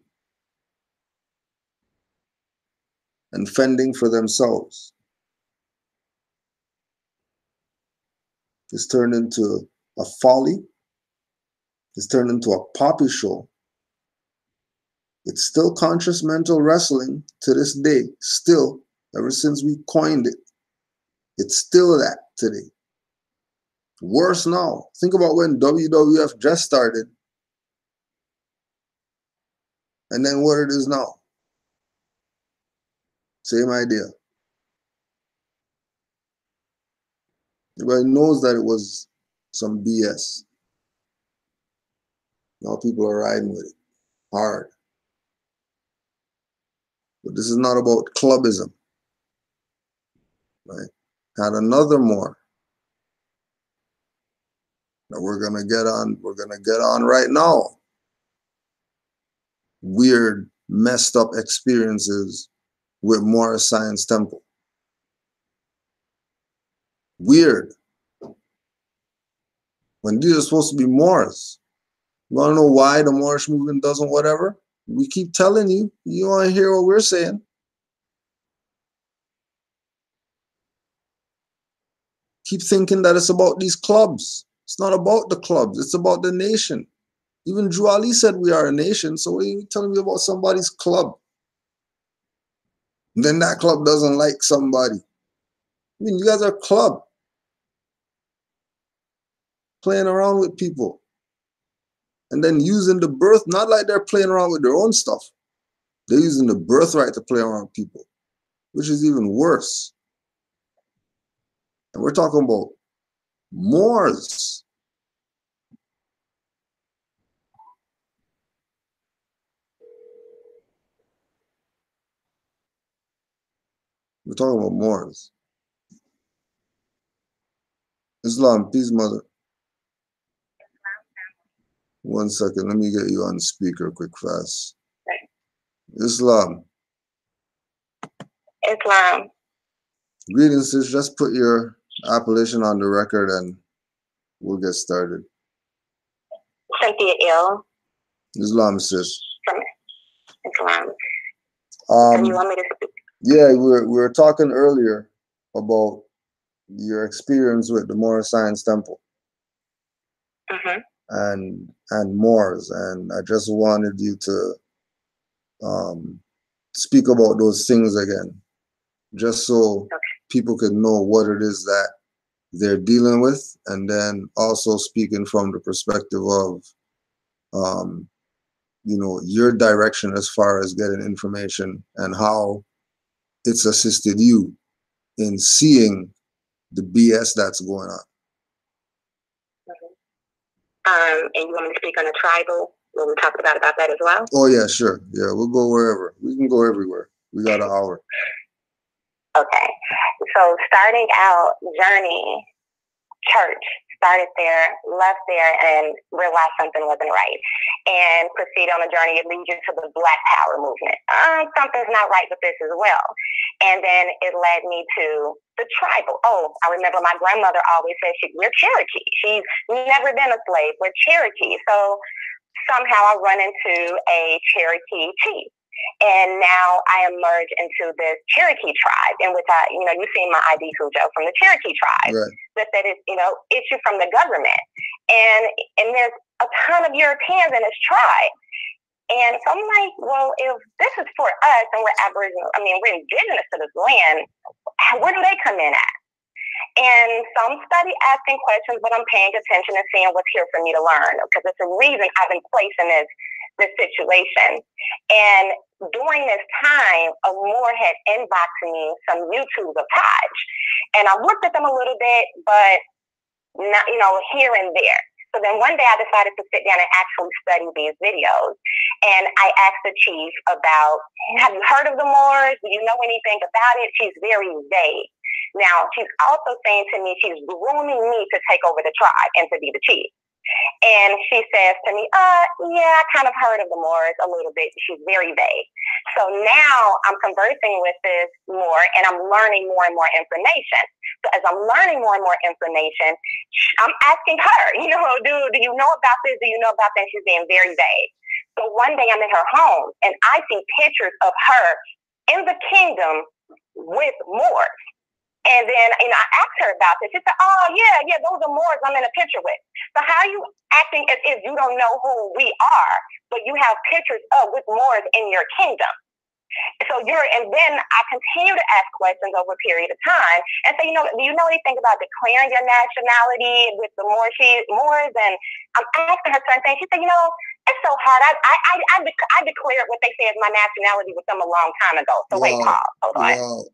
and fending for themselves. It's turned into a folly. It's turned into a poppy show. It's still conscious mental wrestling to this day, still, ever since we coined it. It's still that today. Worse now. Think about when WWF just started and then what it is now. Same idea. Everybody knows that it was some BS. Now people are riding with it hard. But this is not about clubism. Right? Had another more that we're gonna get on right now. Weird, messed up experiences with Moorish Science Temple. Weird. When these are supposed to be Moors. You wanna know why the Moorish movement doesn't whatever? We keep telling you, you wanna hear what we're saying. Keep thinking that it's about these clubs. It's not about the clubs, it's about the nation. Even Drew Ali said we are a nation, so what are you telling me about somebody's club? And then that club doesn't like somebody. I mean, you guys are a club. Playing around with people. And then using the birth, not like they're playing around with their own stuff. They're using the birthright to play around with people, which is even worse. And we're talking about Moors. We're talking about Moors. Islam, peace, mother. 1 second, let me get you on speaker quick, fast. Islam. Islam. Greetings, sis. Just put your appellation on the record and we'll get started. Synthia ill. Islam, sis. From Islam. You want me to speak? Yeah, we were talking earlier about your experience with the Moorish Science Temple and Moors, and I just wanted you to speak about those things again, just so people can know what it is that they're dealing with, and then also speaking from the perspective of your direction as far as getting information and how it's assisted you in seeing the BS that's going on. And you want me to speak on the tribal? What we talked about that as well? Oh yeah, sure. Yeah, we'll go wherever. We can go everywhere. We got an hour. Okay. So starting out journey church started there, left there, and realized something wasn't right, and proceed on a journey. It leads you to the Black Power movement. Something's not right with this as well. And then it led me to the tribal. Oh, I remember my grandmother always said we're Cherokee. She's never been a slave. We're Cherokee. So somehow I run into a Cherokee chief. And now I emerge into this Cherokee tribe, in which you've seen my ID, Cujo, from the Cherokee tribe. Right. That is, issue from the government. And there's a ton of Europeans in this tribe. And so I'm like, well, if this is for us and we're Aboriginal, we're indigenous to this land, where do they come in at? And so I'm asking questions, but I'm paying attention and seeing what's here for me to learn, because it's a reason I've been placed in this situation. And during this time, a Moor had inboxed me some YouTubes of Taj. And I looked at them a little bit, but not, here and there. So then one day I decided to sit down and actually study these videos. And I asked the chief about, have you heard of the Moors? Do you know anything about it? She's very vague. Now, she's also saying to me, she's grooming me to take over the tribe and to be the chief. And she says to me, yeah, I kind of heard of the Moors a little bit. She's very vague. So now I'm conversing with this Moor, and I'm learning more and more information. So as I'm learning more and more information, I'm asking her, do you know about this? Do you know about that? She's being very vague. So one day I'm in her home, and I see pictures of her in the kingdom with Moors. And then, I asked her about this. She said, oh, yeah, those are Moors I'm in a picture with. So how are you acting as if you don't know who we are, but you have pictures with Moors in your kingdom? So and then I continue to ask questions over a period of time and say, do you know anything about declaring your nationality with the Moors? And I'm asking her certain things. She said, it's so hard. I declared what they say is my nationality with them a long time ago. So wait, pause. Hold on. Wow.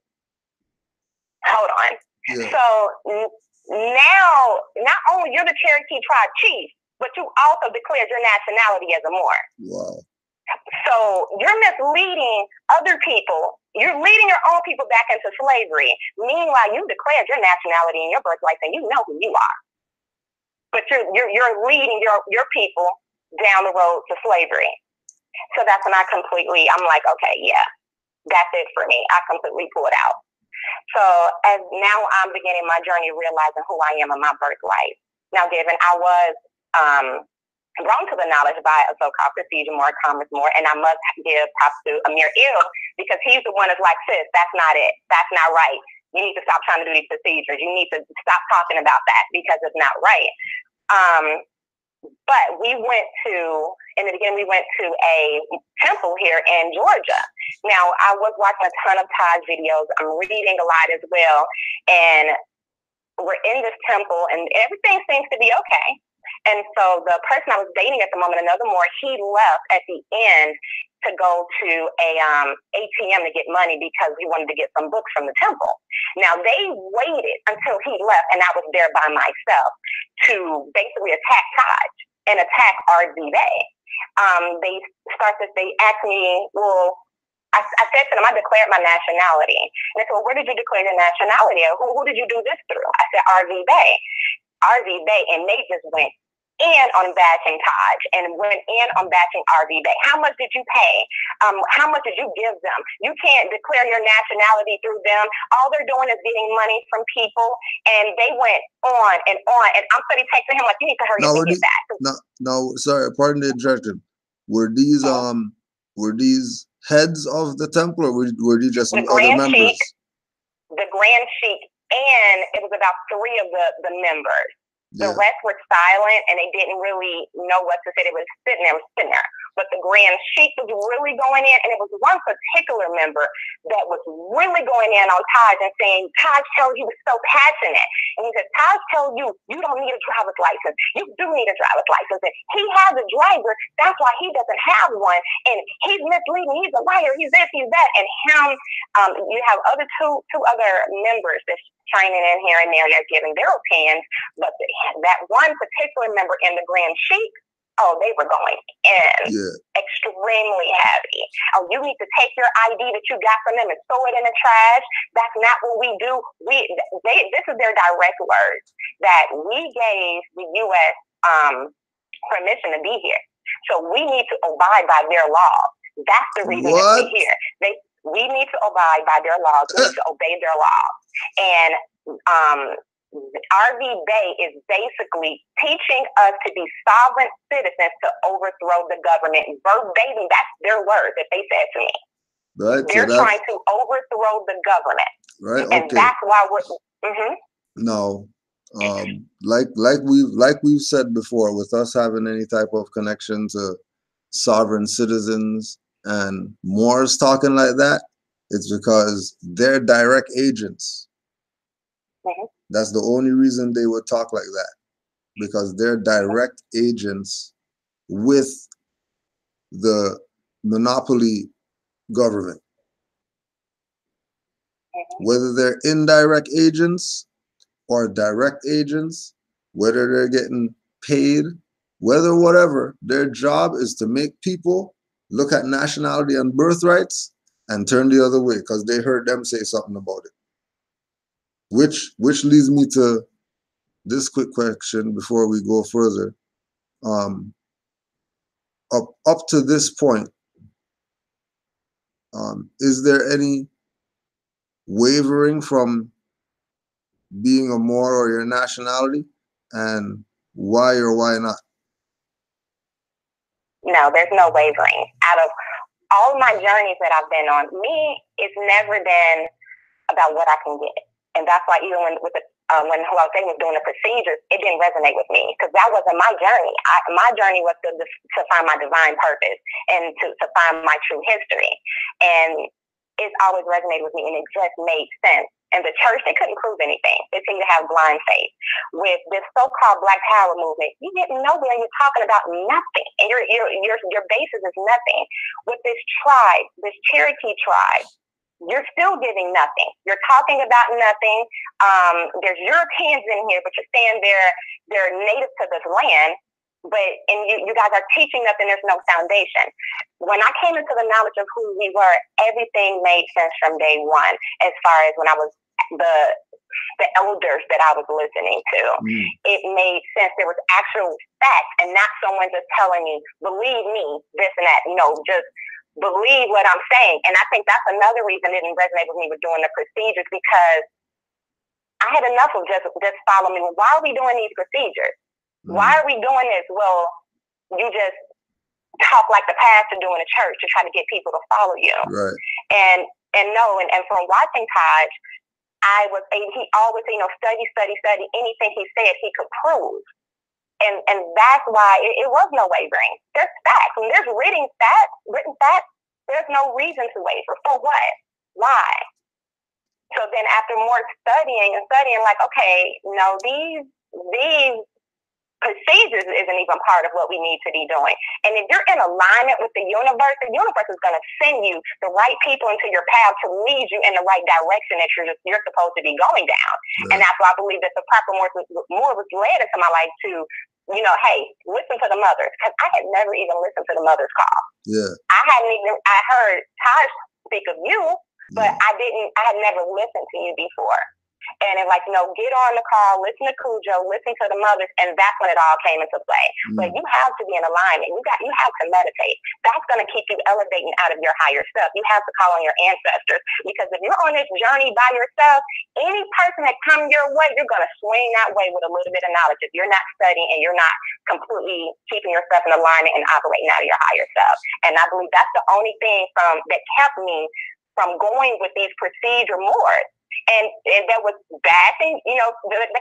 Hold on. Yeah. So now, not only you're the Cherokee tribe chief, but you also declared your nationality as a Moor. Wow. So you're misleading other people. You're leading your own people back into slavery. Meanwhile, you declared your nationality and your birthright, and you know who you are. But you're leading your people down the road to slavery. So that's when I'm like, okay, yeah, that's it for me. I completely pulled out. So as now I'm beginning my journey realizing who I am and my birthright. Now, given I was brought to the knowledge by a so-called procedure Moor, Commerce Moor, and I must give props to Amir Il, because he's the one that's like, sis, that's not it. That's not right. You need to stop trying to do these procedures. You need to stop talking about that because it's not right. But in the beginning, we went to a temple here in Georgia. Now, I was watching a ton of Taj videos. I'm reading a lot as well. And we're in this temple, and everything seems to be okay. And so the person I was dating at the moment, another Moor, he left at the end to go to a ATM to get money because he wanted to get some books from the temple. Now, they waited until he left, and I was there by myself to basically attack Taj and attack RV Bay. They asked me, well, I said to them, I declared my nationality. And they said, well, where did you declare your nationality? Who did you do this through? I said, RV Bay. And they just went in on bashing Taj and went in on bashing RV Bay. How much did you pay? How much did you give them? You can't declare your nationality through them. All they're doing is getting money from people. And they went on. And I'm steady texting him like, you need to hurry up and get back. No, sorry, pardon the interruption. Were these heads of the temple, or were these just some other members? The Grand Sheik, and it was about 3 of the members. The rest were silent, and they didn't really know what to say. They were sitting there. But the Grand Sheik was really going in, and it was one particular member that was really going in on Taj and saying, Taj told you, he was so passionate. And he said, Taj told you, you don't need a driver's license. You do need a driver's license. And he has a driver. That's why he doesn't have one. And he's misleading. He's a liar. He's this, he's that. And him, you have two other members that's chiming in here and there. They're giving their opinions. But that one particular member in the Grand Sheik Oh, they were going in extremely heavy. Oh, you need to take your ID that you got from them and throw it in the trash. That's not what we do. This is their direct words, that we gave the U.S. Permission to be here. So we need to abide by their laws. That's the reason that we're here. We need to abide by their laws. We need to obey their laws. And RV Bay is basically teaching us to be sovereign citizens to overthrow the government. Verbatim, that's their words that they said to me. Right. They're trying to overthrow the government. Right. Okay. And that's why we're. No. Like we've said before, with us having any type of connection to sovereign citizens and Moors talking like that, it's because they're direct agents. That's the only reason they would talk like that, because they're direct agents with the monopoly government. Whether they're indirect agents or direct agents, whether they're getting paid, whether whatever, their job is to make people look at nationality and birthrights and turn the other way because they heard them say something about it. Which leads me to this quick question before we go further. Up to this point, is there any wavering from being a Moor or your nationality, and why or why not? No, there's no wavering. Out of all my journeys that I've been on, it's never been about what I can get. And that's why even when Jose was doing the procedures, it didn't resonate with me because that wasn't my journey. My journey was to find my divine purpose and to find my true history. And it's always resonated with me, and it just made sense. And the church, they couldn't prove anything. They seemed to have blind faith. With this so-called Black Power movement, you get nowhere. You're talking about nothing, and your basis is nothing. With this tribe, this Cherokee tribe, you're still giving nothing. You're talking about nothing. There's Europeans in here, but you're saying they're native to this land. And you guys are teaching nothing. There's no foundation. When I came into the knowledge of who we were, everything made sense from day one. As far as when I was the elders that I was listening to, it made sense. There was actual facts, and not someone just telling me, "Believe me, this and that." Just believe what I'm saying. And I think that's another reason it didn't resonate with me with doing the procedures, because I had enough of just follow me. Why are we doing these procedures? Why are we doing this? Well, you just talk like the pastor doing a church to try to get people to follow you. Right. And from watching Taj, he always, study. Anything he said, he could prove. And that's why it was no wavering. There's facts. When there's written facts, there's no reason to waver. For what? Why? So then after more studying, like, okay, no, these procedures isn't even part of what we need to be doing. And if you're in alignment with the universe is going to send you the right people into your path to lead you in the right direction that you're supposed to be going down. Yeah. And that's why I believe that the proper more was led into my life to, hey, listen to the mothers, because I had never even listened to the mothers call. Yeah. I heard Taj speak of you, but I had never listened to you before. And it's like, get on the call, listen to Cujo, listen to the mothers, and that's when it all came into play. But you have to be in alignment. You have to meditate. That's going to keep you elevating out of your higher self. You have to call on your ancestors, because if you're on this journey by yourself, any person that comes your way, you're going to swing that way with a little bit of knowledge. If you're not studying and you're not completely keeping yourself in alignment and operating out of your higher self. And I believe that's the only thing that kept me from going with these procedure Moors. And that was bashing, the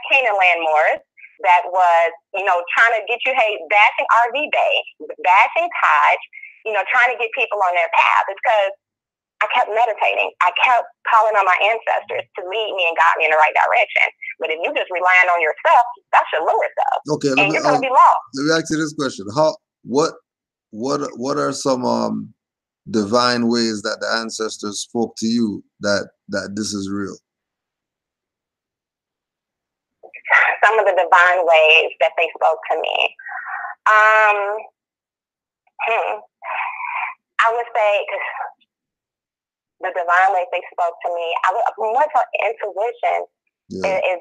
Canaanland Moors, that was, trying to get you, bashing RV Bay, bashing Taj, trying to get people on their path. It's because I kept meditating. I kept calling on my ancestors to lead me and guide me in the right direction. But if you just relying on yourself, that's your lower self. Okay, and you're going to be lost. Let me ask you this question. What are some divine ways that the ancestors spoke to you that this is real? Some of the divine ways that they spoke to me. I would say, because the divine ways they spoke to me, more so intuition is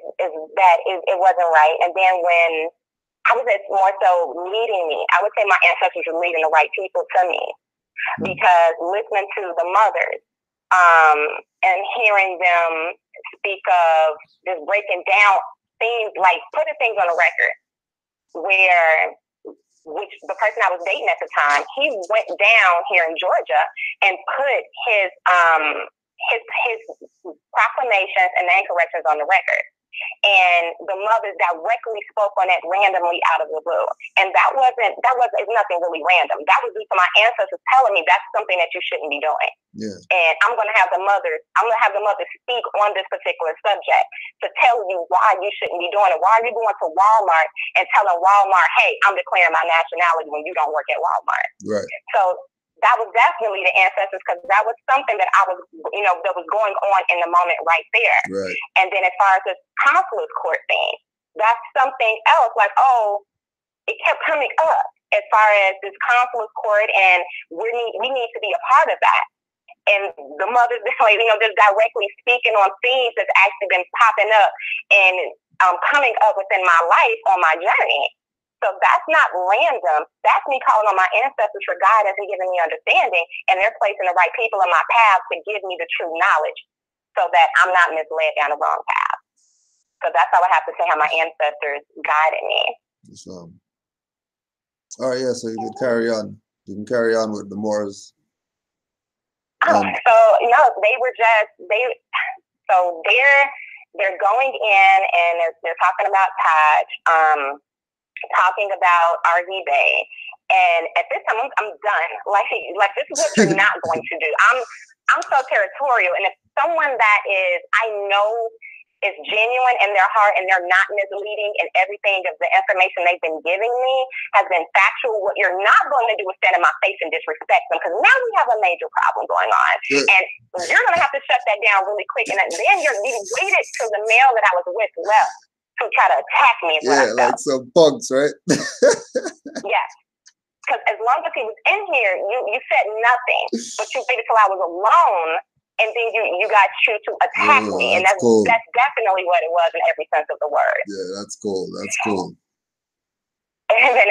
that it wasn't right. And then when I was more so leading me, I would say my ancestors were leading the right people to me, because listening to the mothers and hearing them speak of just breaking down things, like putting things on a record, which the person I was dating at the time, he went down here in Georgia and put his proclamations and name corrections on the record. And the mothers directly spoke on it randomly out of the blue. And it's nothing really random. That was due to my ancestors telling me that's something that you shouldn't be doing. Yeah. And I'm going to have the mothers speak on this particular subject to tell you why you shouldn't be doing it. Why are you going to Walmart and telling Walmart, hey, I'm declaring my nationality when you don't work at Walmart? Right. So that was definitely the ancestors, because that was something that I was, that was going on in the moment right there. Right. And then as far as this consulate court thing, that's something else. Like, it kept coming up as far as this consulate court, and we need to be a part of that. And the mothers, just directly speaking on things that's actually been popping up and coming up within my life on my journey. So that's not random. That's me calling on my ancestors for guidance and giving me understanding, and they're placing the right people in my path to give me the true knowledge so that I'm not misled down the wrong path. So that's how I have to say how my ancestors guided me. All right, yeah, so you can carry on. You can carry on with the Moors. So, they were they're going in and they're talking about Taj, talking about RV Bay, and at this time I'm done. Like this is what you're not going to do. I'm so territorial, and if someone that I know is genuine in their heart and they're not misleading, and everything of the information they've been giving me has been factual, what you're not going to do is stand in my face and disrespect them, because now we have a major problem going on. And you're going to have to shut that down really quick, and then you waited till the male that I was with left to try to attack me. Like some punks, right? Yes. Because as long as he was in here, you said nothing, but you waited till I was alone, and then you guys choose to attack me. And that's definitely what it was in every sense of the word. Yeah, that's cool. That's cool. And then,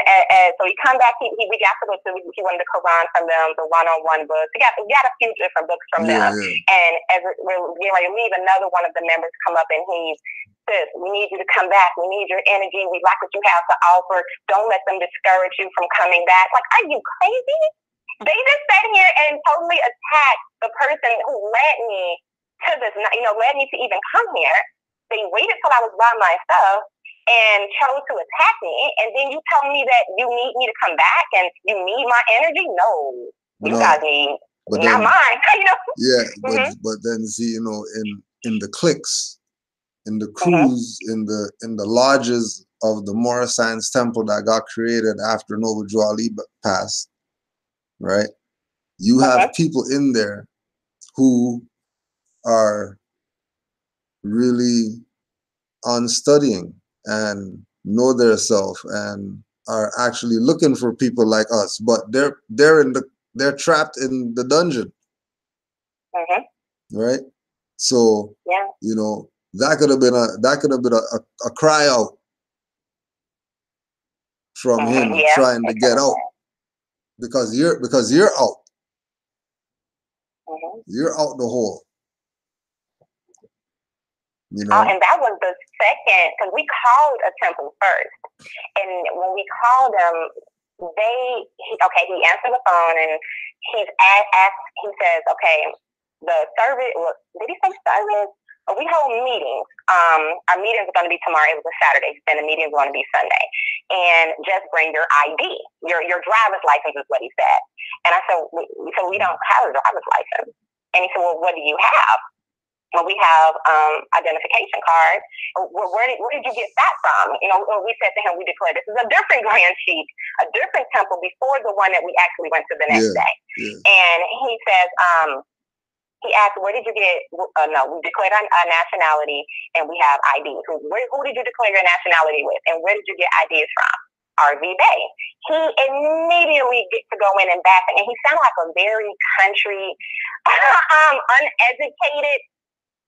so he come back, we got the books, he wanted the Quran from them, the one-on-one books. We got a few different books from them. Yeah. And as we're getting ready to leave, another one of the members come up and he says, we need you to come back. We need your energy. We like what you have to offer. Don't let them discourage you from coming back. Like, are you crazy? They just sat here and totally attacked the person who led me to this, led me to even come here. They waited till I was by myself and chose to attack me, and then you tell me that you need me to come back and you need my energy? No, you guys need not mine. Yeah, but then see, in the cliques, in the crews, in the lodges of the Moorish Science Temple that got created after Noble Drew Ali passed, right? You have people in there who are really on studying and know their self and are actually looking for people like us, but they're trapped in the dungeon, right? So that could have been a cry out from him trying to get out, because you're out, you're out the hole. And that was the second, because we called a temple first. And when we called them, he answered the phone and he's asked, he says, okay, the service, did he say service? We hold meetings. Our meetings are going to be tomorrow. It was a Saturday, and the meeting is going to be Sunday. And just bring your ID, your driver's license is what he said. And I said, so we don't have a driver's license. And he said, well, what do you have? Well, we have identification cards. Where did you get that from? We said to him, we declared this is a different grand chief, a different temple before the one that we actually went to the next day. Yeah. And he says, he asked, where did you get, no, we declared our nationality and we have IDs. Who did you declare your nationality with? And where did you get IDs from? RV Bay. He immediately gets to go in and bask, and he sounded like a very country, uneducated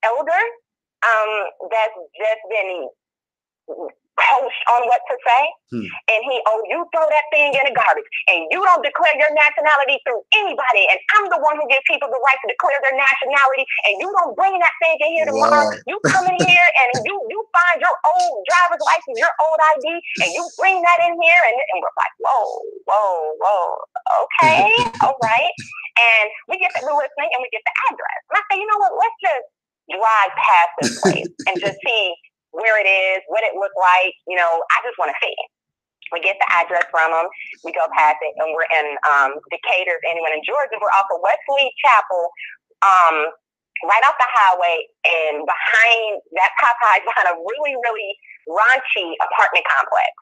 elder that's just been coached on what to say. And you throw that thing in the garbage, and you don't declare your nationality through anybody, and I'm the one who gives people the right to declare their nationality, and you don't bring that thing in here tomorrow. Wow. You come in here and you find your old driver's license, your old ID, and you bring that in here, and we're like, whoa, okay, all right. And we get the listening, and we get the address. And I say, you know what, let's just drive past this place and just see where it is, what it looked like. I just want to see it. We get the address from them. We go past it, and we're in Decatur. If anyone in Georgia, we're off of Wesley Chapel, right off the highway, and behind that Popeye's behind a really, really raunchy apartment complex.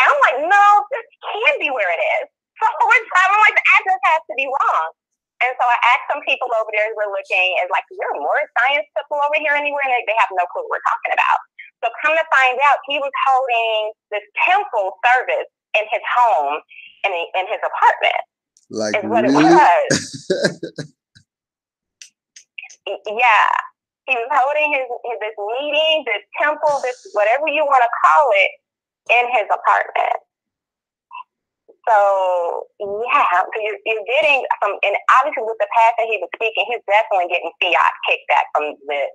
And I'm like, no, this can't be where it is. So we're driving, like, the address has to be wrong. And so I asked some people over there who were looking, is like, is there a Moorish science temple over here anywhere? And they have no clue what we're talking about. So come to find out, he was holding this temple service in his home, in his apartment. Like, is what really? It was. Yeah. He was holding this meeting, this temple, this whatever you want to call it, in his apartment. So, yeah, so you're getting some, and obviously with the passion he was speaking, he's definitely getting fiat kickback from the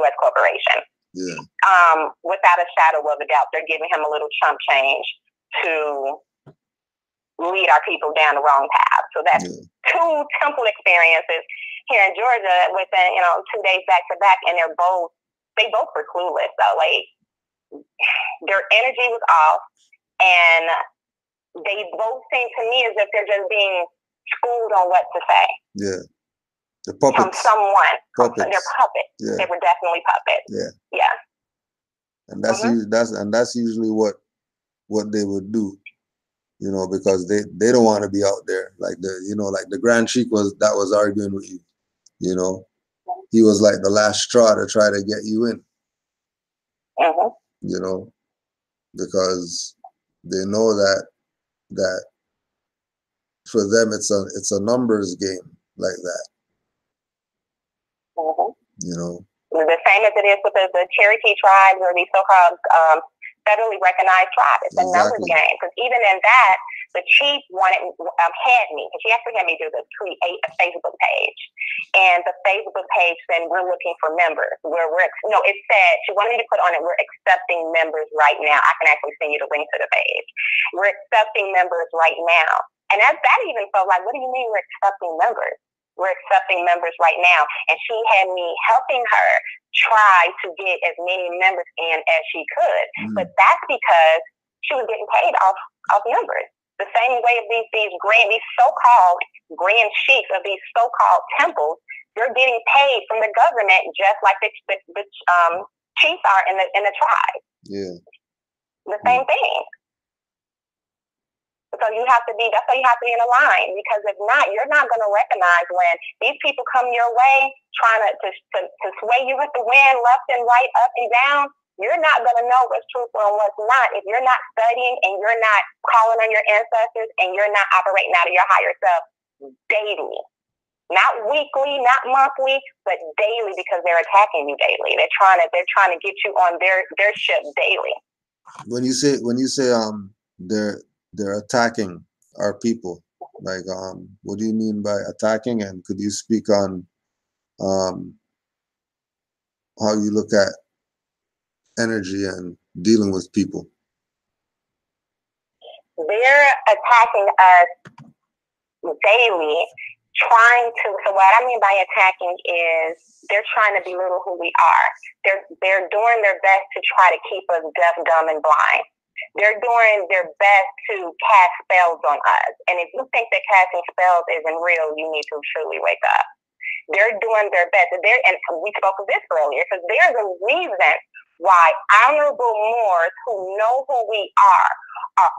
U.S. corporation. Yeah. Without a shadow of a doubt, they're giving him a little chump change to lead our people down the wrong path. So that's two temple experiences here in Georgia within 2 days back to back, and they both were clueless. So like their energy was off, and they both seem to me as if they're just being schooled on what to say. Yeah. The puppets. From someone. Puppets. They're puppets. Yeah. They were definitely puppets. Yeah. Yeah. And that's usually what they would do, because they don't want to be out there like the Grand Sheik that was arguing with you, he was like the last straw to try to get you in, because they know that for them it's a numbers game like that. The same as it is with the Cherokee tribes or these so-called federally recognized tribes. It's a numbers game. Because even in that, the chief had me, because she actually had me create a Facebook page. And the Facebook page said, we're looking for members. It said, she wanted me to put on it, we're accepting members right now. I can actually send you the link to the page. We're accepting members right now. And that even felt like, what do you mean we're accepting members? We're accepting members right now. And she had me helping her try to get as many members in as she could. But that's because she was getting paid off members. The same way of these so-called grand chiefs of these so-called temples, they're getting paid from the government just like the chiefs are in the tribe. Yeah. The same thing. So that's why you have to be in a line, because if not, you're not going to recognize when these people come your way trying to sway you with the wind left and right, up and down. You're not going to know what's truthful and what's not if you're not studying and you're not calling on your ancestors and you're not operating out of your higher self daily. Not weekly, not monthly, but daily, because they're attacking you daily. They're trying to get you on their ship daily. When you say they're attacking our people, like what do you mean by attacking? And could you speak on how you look at energy and dealing with people? They're attacking us daily, so what I mean by attacking is they're trying to belittle who we are. They're doing their best to try to keep us deaf, dumb, and blind. They're doing their best to cast spells on us. And if you think that casting spells isn't real, you need to truly wake up. They're doing their best. And we spoke of this earlier, because there's a reason why honorable Moors who know who we are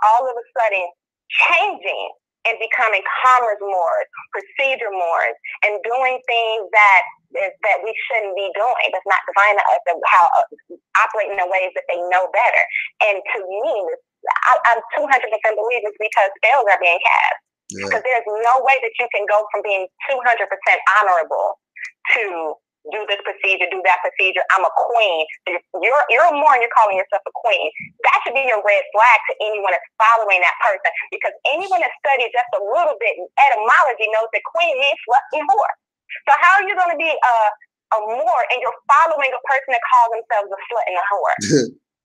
all of a sudden changing and becoming commerce Moors, procedure Moors, and doing things that we shouldn't be doing. That's not divine to us, how operating in ways that they know better. And to me, I'm 200% believe it's because spells are being cast. Because there's no way that you can go from being 200% honorable to do this procedure, do that procedure. I'm a queen. You're a Moor and you're calling yourself a queen. That should be your red flag to anyone that's following that person. Because anyone that studies just a little bit in etymology knows that queen means slut and whore. So how are you going to be a Moor and you're following a person that calls themselves a slut and a whore?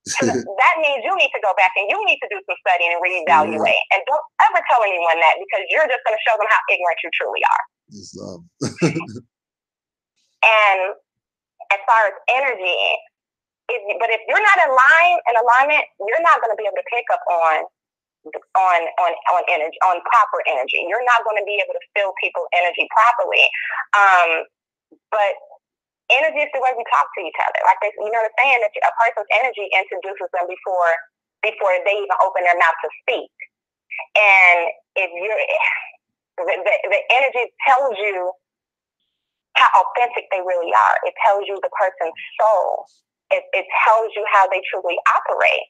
So that means you need to go back and you need to do some studying and reevaluate. And don't ever tell anyone that, because you're just going to show them how ignorant you truly are. And as far as energy, if you're not in alignment, you're not going to be able to pick up on energy, on proper energy. You're not going to be able to feel people's energy properly. But energy is the way we talk to each other. Like they, you know, the saying that a person's energy introduces them before they even open their mouth to speak. And if you're the energy tells you how authentic they really are. It tells you the person's soul. It tells you how they truly operate.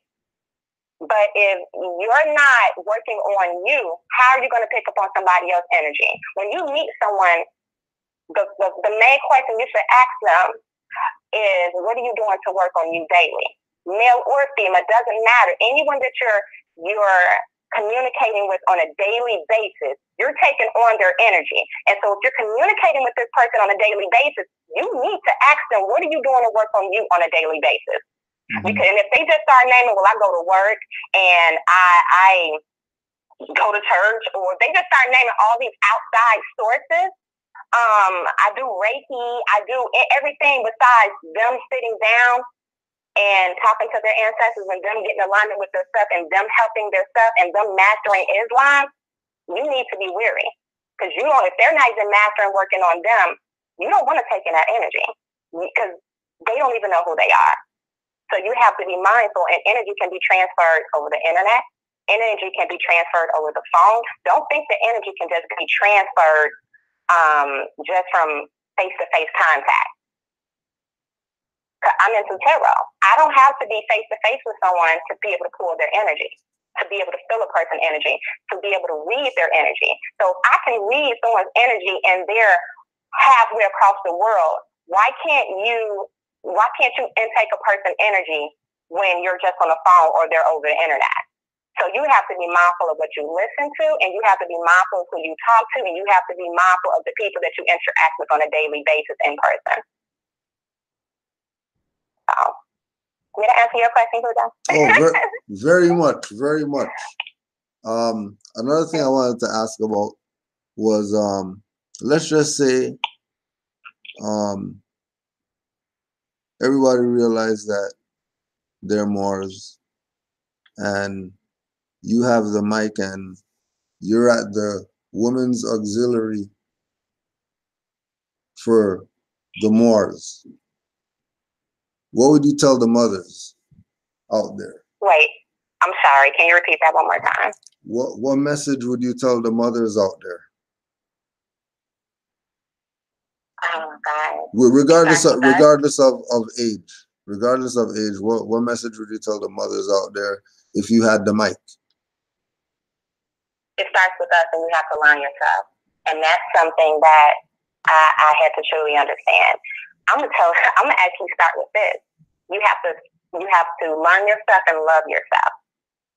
But if you're not working on you, how are you going to pick up on somebody else's energy? When you meet someone, the main question you should ask them is, what are you doing to work on you daily? Male or female, doesn't matter. Anyone that you're communicating with on a daily basis, you're taking on their energy. And so if you're communicating with this person on a daily basis, you need to ask them, what are you doing to work on you on a daily basis? Because, and if they just start naming, well, I go to work and I go to church, or they just start naming all these outside sources, I do Reiki, I do everything besides them sitting down and talking to their ancestors and them getting alignment with their stuff and them helping their stuff and them mastering Islam. You need to be weary, because you know, if they're not even mastering working on them, you don't want to take in that energy, because they don't even know who they are. So you have to be mindful, and energy can be transferred over the internet. Energy can be transferred over the phone. Don't think the energy can just be transferred just from face-to-face contact. I'm into tarot. I don't have to be face-to-face with someone to be able to pull their energy, to be able to feel a person's energy, to be able to read their energy. So I can read someone's energy and they're halfway across the world. Why can't you intake a person's energy when you're just on the phone or they're over the internet? So you have to be mindful of what you listen to, and you have to be mindful of who you talk to, and you have to be mindful of the people that you interact with on a daily basis in person. So, did I answer your question, Huda? Oh, very much, very much. Another thing I wanted to ask about was, let's just say everybody realized that they're Moors, and you have the mic and you're at the women's auxiliary for the Moors. What would you tell the mothers out there? Wait, I'm sorry. Can you repeat that one more time? What message would you tell the mothers out there? Oh God. Regardless of age, what message would you tell the mothers out there if you had the mic? It starts with us, and you have to learn yourself, and that's something that I had to truly understand. I'm gonna actually start with this. You have to learn yourself and love yourself.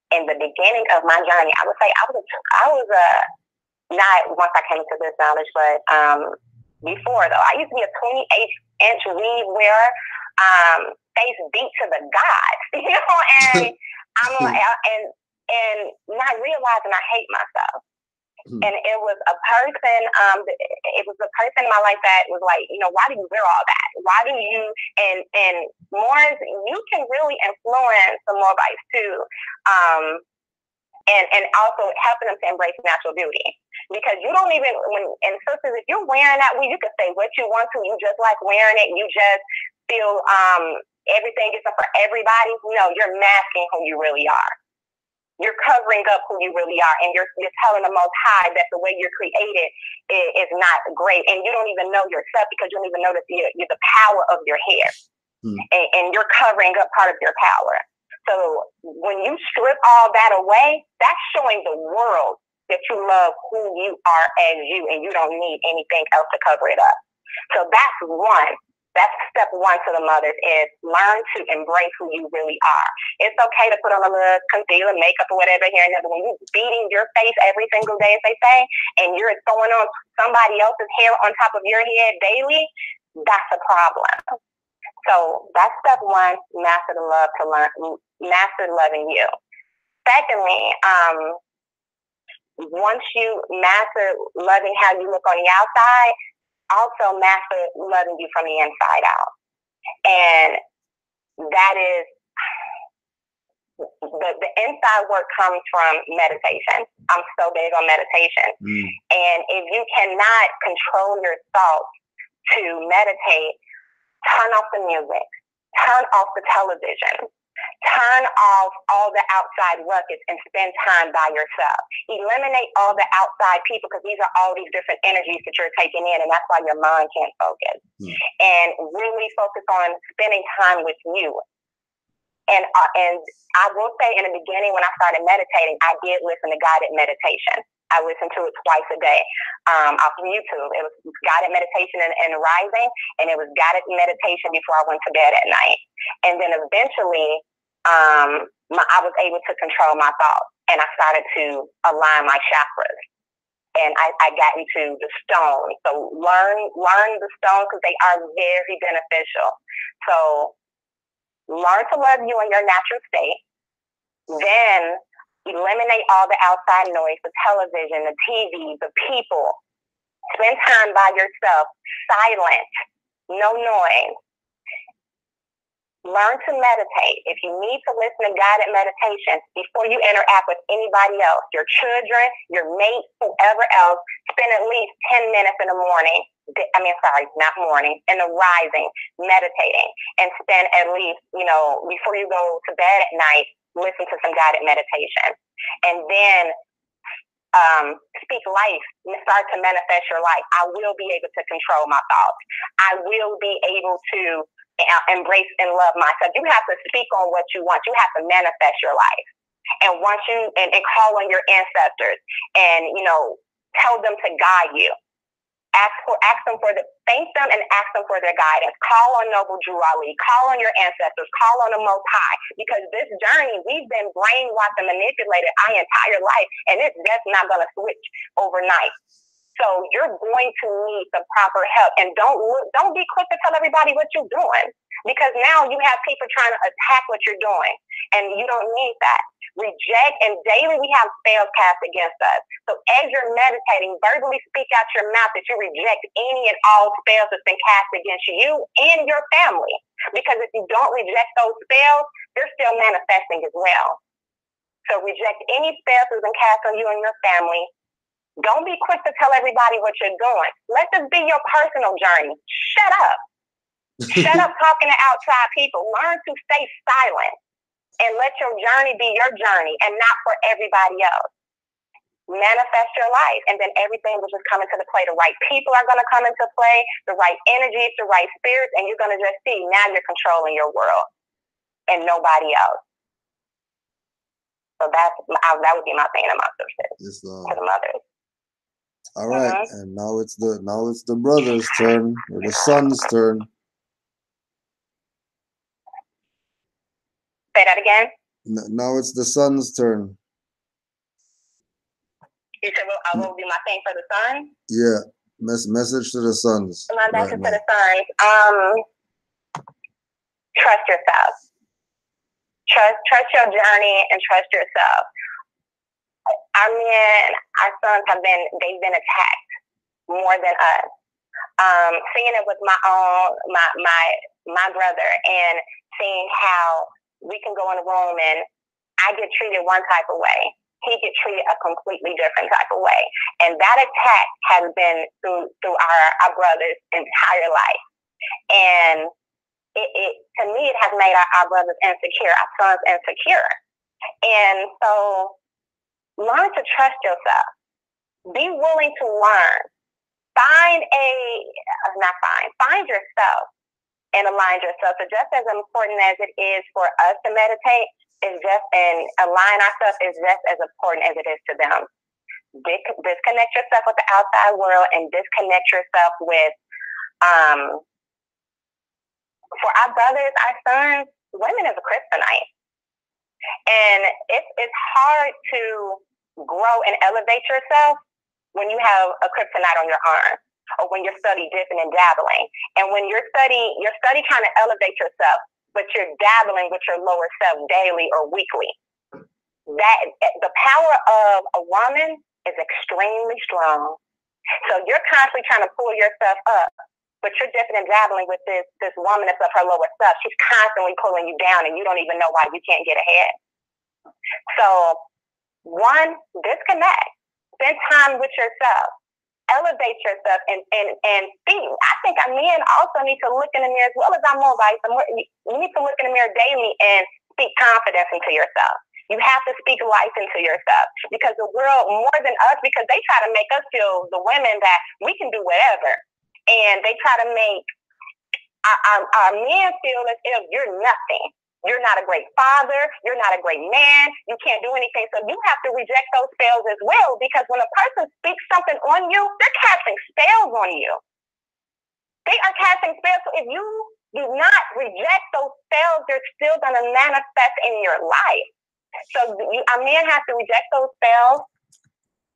In the beginning of my journey, I would say I was not once I came to this knowledge, but before though, I used to be a 28-inch weave wearer, face beat to the gods, you know, and I'm like, and not realizing I hate myself. And it was a person, in my life that was like, you know, why do you wear all that? Why do you, and Moors, you can really influence the Moabites too. And also helping them to embrace natural beauty. Because you don't even, and sisters, if you're wearing that weave, you can say what you want to, you just like wearing it, you just feel everything is up for everybody. No, you're masking who you really are. You're covering up who you really are, and you're telling the Most High that the way you're created is not great, and you don't even know yourself, because you don't even know that you're the power of your hair, and you're covering up part of your power. So when you strip all that away, that's showing the world that you love who you are as you, and you don't need anything else to cover it up. So that's one. That's step one to the mothers, is learn to embrace who you really are. It's okay to put on a little concealer, makeup, or whatever here and there, but when you're beating your face every single day, as they say, and you're throwing on somebody else's hair on top of your head daily, that's a problem. So that's step one, master the love to learn, master loving you. Secondly, once you master loving how you look on the outside, also master loving you from the inside out. And that is, the inside work comes from meditation. I'm so big on meditation. And if you cannot control your thoughts to meditate, turn off the music, turn off the television, turn off all the outside ruckus and spend time by yourself. Eliminate all the outside people, because these are all these different energies that you're taking in, and that's why your mind can't focus. And really focus on spending time with you. And I will say, in the beginning, when I started meditating, I did listen to guided meditation. I listened to it twice a day off of YouTube. It was guided meditation in rising, and it was guided meditation before I went to bed at night. And then eventually, I was able to control my thoughts, and I started to align my chakras. And I got into the stones. So learn the stones, because they are very beneficial. So learn to love you in your natural state. Then eliminate all the outside noise, the television, the TV, the people. Spend time by yourself, silent, no noise. Learn to meditate. If you need to listen to guided meditation before you interact with anybody else, your children, your mate, whoever else, spend at least 10 minutes in the morning. In the rising, meditating, and spend at least, before you go to bed at night, listen to some guided meditation. And then speak life, start to manifest your life. I will be able to control my thoughts. I will be able to embrace and love myself. You have to speak on what you want. You have to manifest your life. And once you and call on your ancestors and tell them to guide you. Thank them and ask them for their guidance. Call on Noble Drew Ali. Call on your ancestors. Call on the Most High. Because this journey, we've been brainwashed and manipulated our entire life, and it's just not going to switch overnight. So you're going to need the proper help, and don't be quick to tell everybody what you're doing, because now you have people trying to attack what you're doing, and you don't need that. Reject, and daily we have spells cast against us. So as you're meditating, verbally speak out your mouth that you reject any and all spells that's been cast against you and your family. Because if you don't reject those spells, they're still manifesting as well. So reject any spells that's been cast on you and your family. Don't be quick to tell everybody what you're doing. Let this be your personal journey. Shut up. Shut up talking to outside people. Learn to stay silent. And let your journey be your journey and not for everybody else. Manifest your life, and then everything will just come into the play. The right people are going to come into play, the right energies, the right spirits, and you're going to just see now you're controlling your world and nobody else. So that would be my thing to my sisters, to the mothers. All right, and now it's the brother's turn, or the son's turn. Say that again. Now it's the son's turn. You said, I will do my thing for the son? Yeah, message to the sons. My message to the sons. Trust yourself. Trust your journey and trust yourself. Our men, our sons they've been attacked more than us. Seeing it with my brother, and seeing how we can go in a room and I get treated one type of way. He get treated a completely different type of way. And that attack has been through our brother's entire life. And it to me, it has made our brothers insecure, our sons insecure. And so learn to trust yourself. Be willing to learn. Find yourself and align yourself. So just as important as it is for us to meditate, is just, and align ourselves is just as important as it is to them. Disconnect yourself with the outside world and disconnect yourself with, for our brothers, our sons, women is a kryptonite. And it's hard to grow and elevate yourself when you have a kryptonite on your arm, or when you're study dipping and dabbling. And when you're study kind of elevates yourself, but you're dabbling with your lower self daily or weekly. That the power of a woman is extremely strong. So you're constantly trying to pull yourself up, but you're dipping and dabbling with this woman that's of her lower self. She's constantly pulling you down, and you don't even know why you can't get ahead. So, one, disconnect. Spend time with yourself. Elevate yourself and think. I think our men also need to look in the mirror, as well as our mobiles. You need to look in the mirror daily and speak confidence into yourself. You have to speak life into yourself, because the world, more than us, because they try to make us feel, the women, that we can do whatever. And they try to make our men feel as if you're nothing. You're not a great father. You're not a great man. You can't do anything. So you have to reject those spells as well, because when a person speaks something on you, they're casting spells on you. They are casting spells. So if you do not reject those spells, they're still going to manifest in your life. So a man has to reject those spells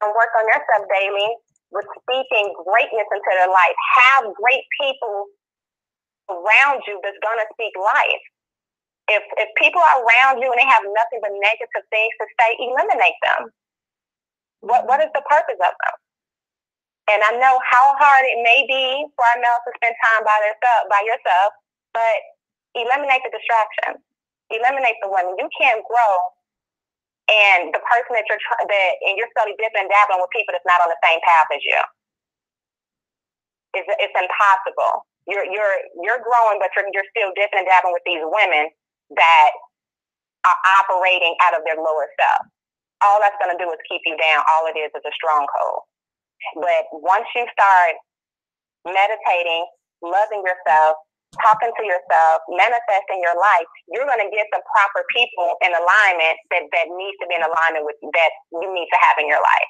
and work on yourself daily with speaking greatness into their life. Have great people around you that's going to speak life. If people are around you and they have nothing but negative things to say, eliminate them. What is the purpose of them? And I know how hard it may be for our males to spend time by yourself, but eliminate the distractions. Eliminate the women. You can't grow, and the person that you're study dipping and dabbling with people that's not on the same path as you. It's impossible. You're growing, but you're still dipping and dabbling with these women that are operating out of their lower self. All that's going to do is keep you down. All it is a stronghold. But once you start meditating, loving yourself, talking to yourself, manifesting your life, you're going to get the proper people in alignment that needs to be in alignment with that you need to have in your life.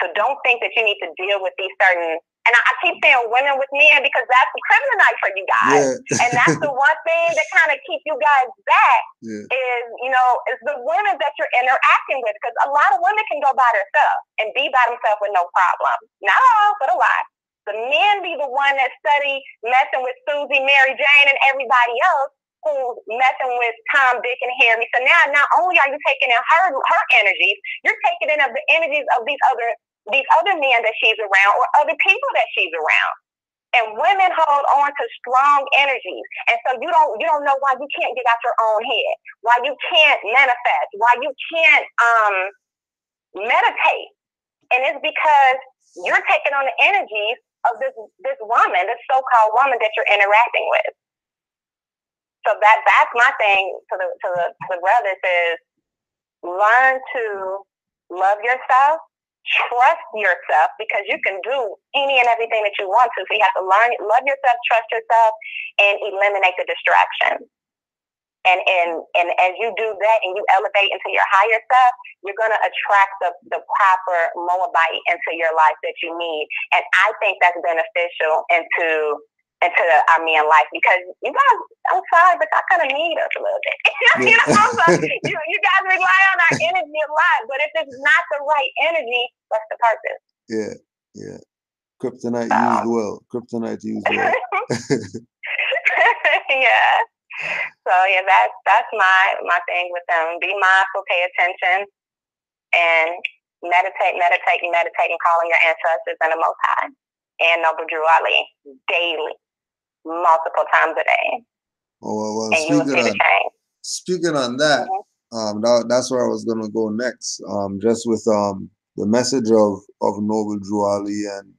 So don't think that you need to deal with these certain. And I keep saying women with men, because that's the kryptonite for you guys. Yeah. And that's the one thing that kind of keep you guys back is the women that you're interacting with. Because a lot of women can go by themselves and be by themselves with no problem. Not all, but a lot. The men be the one that study messing with Susie, Mary Jane, and everybody else who's messing with Tom, Dick, and Harry. So now not only are you taking in her energies, you're taking in the energies of these other men that she's around, or other people that she's around. And women hold on to strong energies. And so you don't know why you can't get out your own head, why you can't manifest, why you can't meditate. And it's because you're taking on the energies of this woman, this so-called woman that you're interacting with. So that's my thing to the brothers is learn to love yourself. Trust yourself, because you can do any and everything that you want to. So you have to learn, love yourself, trust yourself, and eliminate the distractions. And as you do that and you elevate into your higher self, you're going to attract the proper Moabite into your life that you need. And I think that's beneficial into our men life, because you guys, I'm sorry, but I kind of need us a little bit. You guys rely on our energy a lot, but if it's not the right energy, what's the purpose? Yeah. Kryptonite used well. Kryptonite used well. Yeah. So yeah, that's my thing with them. Be mindful, pay attention, and meditate, and call on your ancestors and the Most High and Noble Drew Ali daily, multiple times a day. Oh, well, and you will see the change. Speaking on that, that's where I was gonna go next. Just with the message of Noble Drew Ali and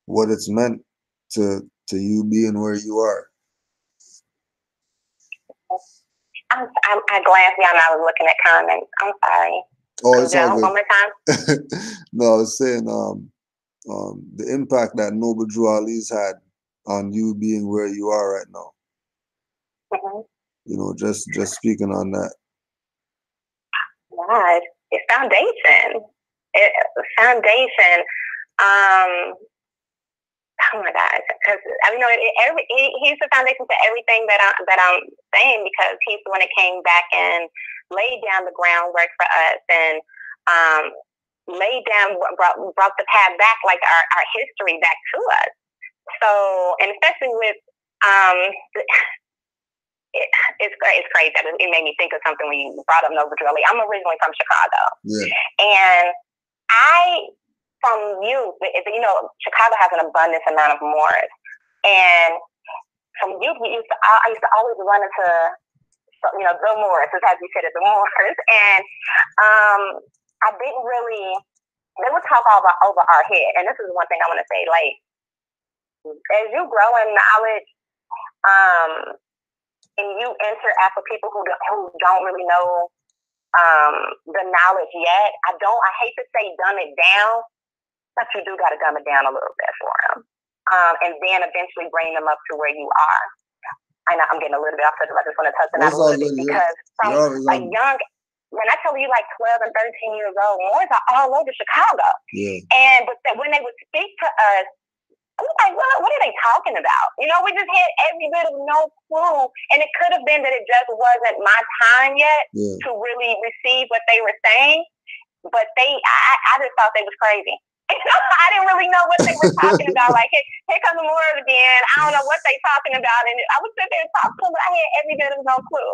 what it's meant to you being where you are. I glanced down and I was looking at comments. I'm sorry. Oh, it's all good. One more time. No, I was saying the impact that Noble Drew Ali's had on you being where you are right now. just speaking on that. God, it's foundation. Foundation. Oh my God, because he's the foundation to everything that I'm saying, because he's the one that came back and laid down the groundwork for us and brought the path back, like our history back to us. So, and especially with it's crazy that it made me think of something when you brought up Nova Drilly. I'm originally from Chicago, and from youth, Chicago has an abundance amount of Moors, and from youth, I used to always run into, the Moors, as you said, the Moors, and I didn't really. They would talk over our head, and this is one thing I want to say. Like, as you grow in knowledge, and you interact with people who don't really know the knowledge yet, I hate to say dumb it down, but you do got to dumb it down a little bit for them, and then eventually bring them up to where you are. I know I'm getting a little bit off subject. I just want to touch on that a little bit, because from a young, when I tell you like 12 and 13 years old, Moors are all over Chicago. Yeah. But when they would speak to us, I was like, what are they talking about? We just had every bit of no clue, and it could have been that it just wasn't my time yet to really receive what they were saying. But I just thought they was crazy. I didn't really know what they were talking about. Like, here come the Moors again. I don't know what they talking about. And I would sit there and talk to them, but I had every bit of no clue.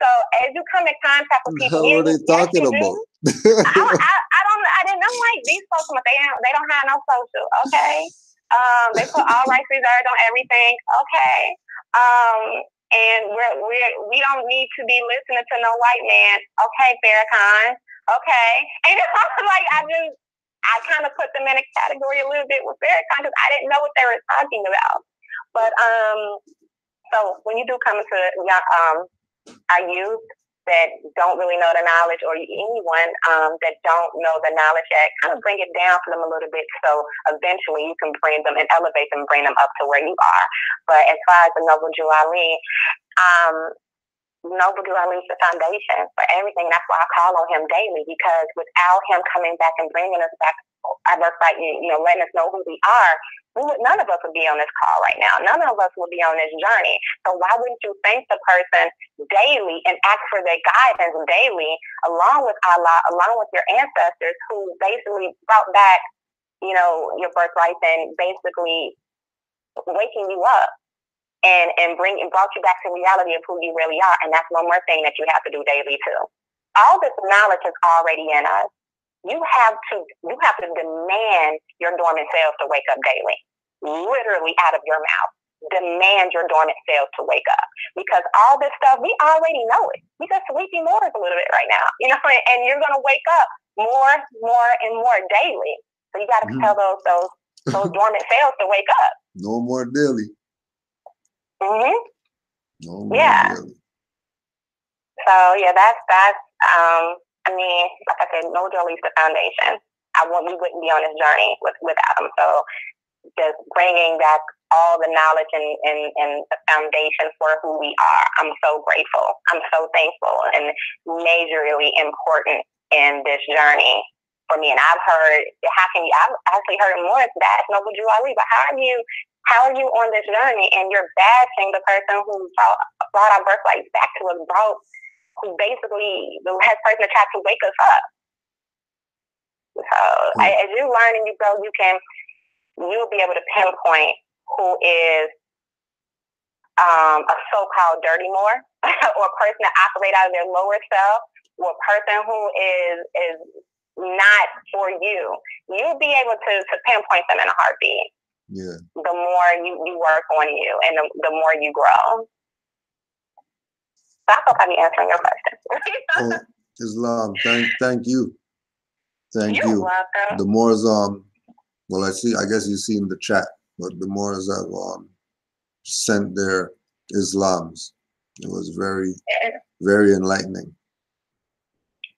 So as you come in contact with people, what are they talking about? I didn't know, like, these folks, they don't have no social. Okay. They put all rights reserved on everything. Okay. And we don't need to be listening to no white man. Okay, Farrakhan. Okay. And I kind of put them in a category a little bit with Farrakhan, because I didn't know what they were talking about. But so when you do come into our youth that don't really know the knowledge, or anyone that don't know the knowledge yet, kind of bring it down for them a little bit, so eventually you can bring them and elevate them, bring them up to where you are. But as far as the Noble Drew Ali, Noble Drew Ali is the foundation for everything. That's why I call on him daily, because without him coming back and bringing us back our birthright, letting us know who we are, none of us would be on this call right now. None of us would be on this journey. So why wouldn't you thank the person daily and ask for their guidance daily, along with Allah, along with your ancestors, who basically brought back, your birthright, and basically waking you up and brought you back to reality of who you really are. And that's one more thing that you have to do daily too. All this knowledge is already in us. You have to demand your dormant cells to wake up daily, literally out of your mouth. Demand your dormant cells to wake up, because all this stuff, we already know it. We just sleepy Moors a little bit right now, and you're going to wake up more and more daily. So you got to tell those dormant cells to wake up. No more daily. Mm-hmm. No more daily. So yeah, that's like I said, no Jolie is the foundation. We wouldn't be on this journey without him. So just bringing back all the knowledge and the foundation for who we are. I'm so grateful. I'm so thankful, and majorly important in this journey for me. And I've actually heard more bash Noble Drew Ali, but how are you on this journey and you're bashing the person who brought our birthright back to us, who basically the last person that tried to wake us up. So as you learn and you grow, you'll be able to pinpoint who is a so-called dirty Moor, or a person that operates out of their lower self, or a person who is not for you. You'll be able to pinpoint them in a heartbeat. Yeah. The more you work on you, and the more you grow. So I hope I'm answering your question. Islam, thank you. Thank You're you. welcome. The Moors, I guess you see in the chat, but the Moors have sent their Islams. It was very, very enlightening.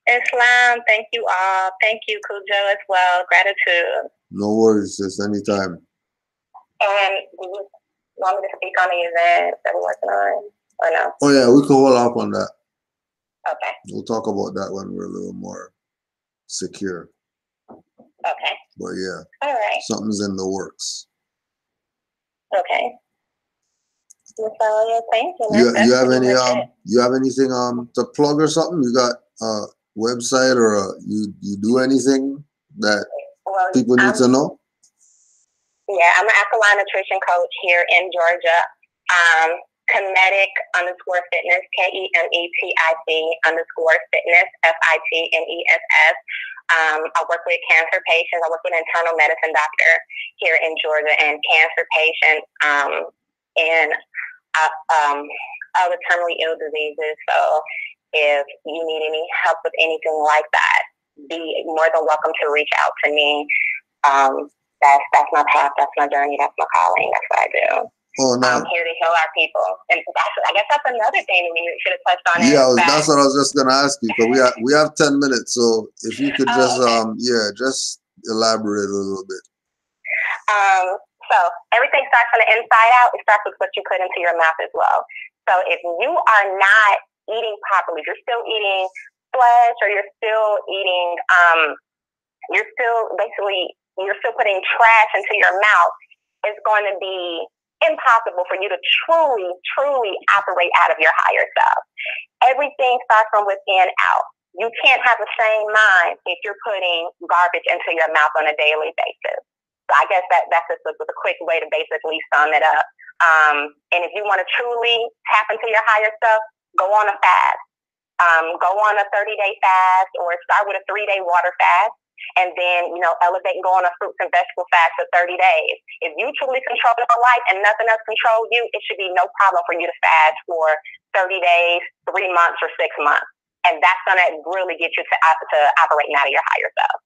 Islam, thank you all. Thank you, Kujo, as well. Gratitude. No worries, sis, anytime. And you want me to speak on the event that we're working on? or no? Oh yeah, we can hold off on that. Okay. We'll talk about that when we're a little more secure. Okay. But yeah, all right. something's in the works. Okay. So yeah, thank you. You have any you have anything to plug or something? You got a website or you do anything that people need to know? Yeah, I'm an alkaline nutrition coach here in Georgia. Kinetic _fitness, KEMETIC _fitness, FITNESS. I work with cancer patients. I work with an internal medicine doctor here in Georgia and cancer patients and other terminally ill diseases. So if you need any help with anything like that, be more than welcome to reach out to me. That's my path. That's my journey. That's my calling. That's what I do. Oh, no. I'm here to heal our people. And I guess that's another thing we should have touched on. Yeah, that's what I was just going to ask you. Because we have 10 minutes. So if you could just, just elaborate a little bit. So everything starts from the inside out. It starts with what you put into your mouth as well. So if you are not eating properly, if you're still eating flesh or you're still eating, you're still putting trash into your mouth, it's going to be impossible for you to truly operate out of your higher self. Everything starts from within out. You can't have the same mind if you're putting garbage into your mouth on a daily basis. So I guess that's just a quick way to basically sum it up. And if you want to truly tap into your higher self, go on a fast. Go on a 30-day fast or start with a 3-day water fast. And then, elevate and go on a fruits and vegetable fast for 30 days. If you truly control your life and nothing else controls you, it should be no problem for you to fast for 30 days, 3 months, or 6 months. And that's going to really get you to operating out of your higher self.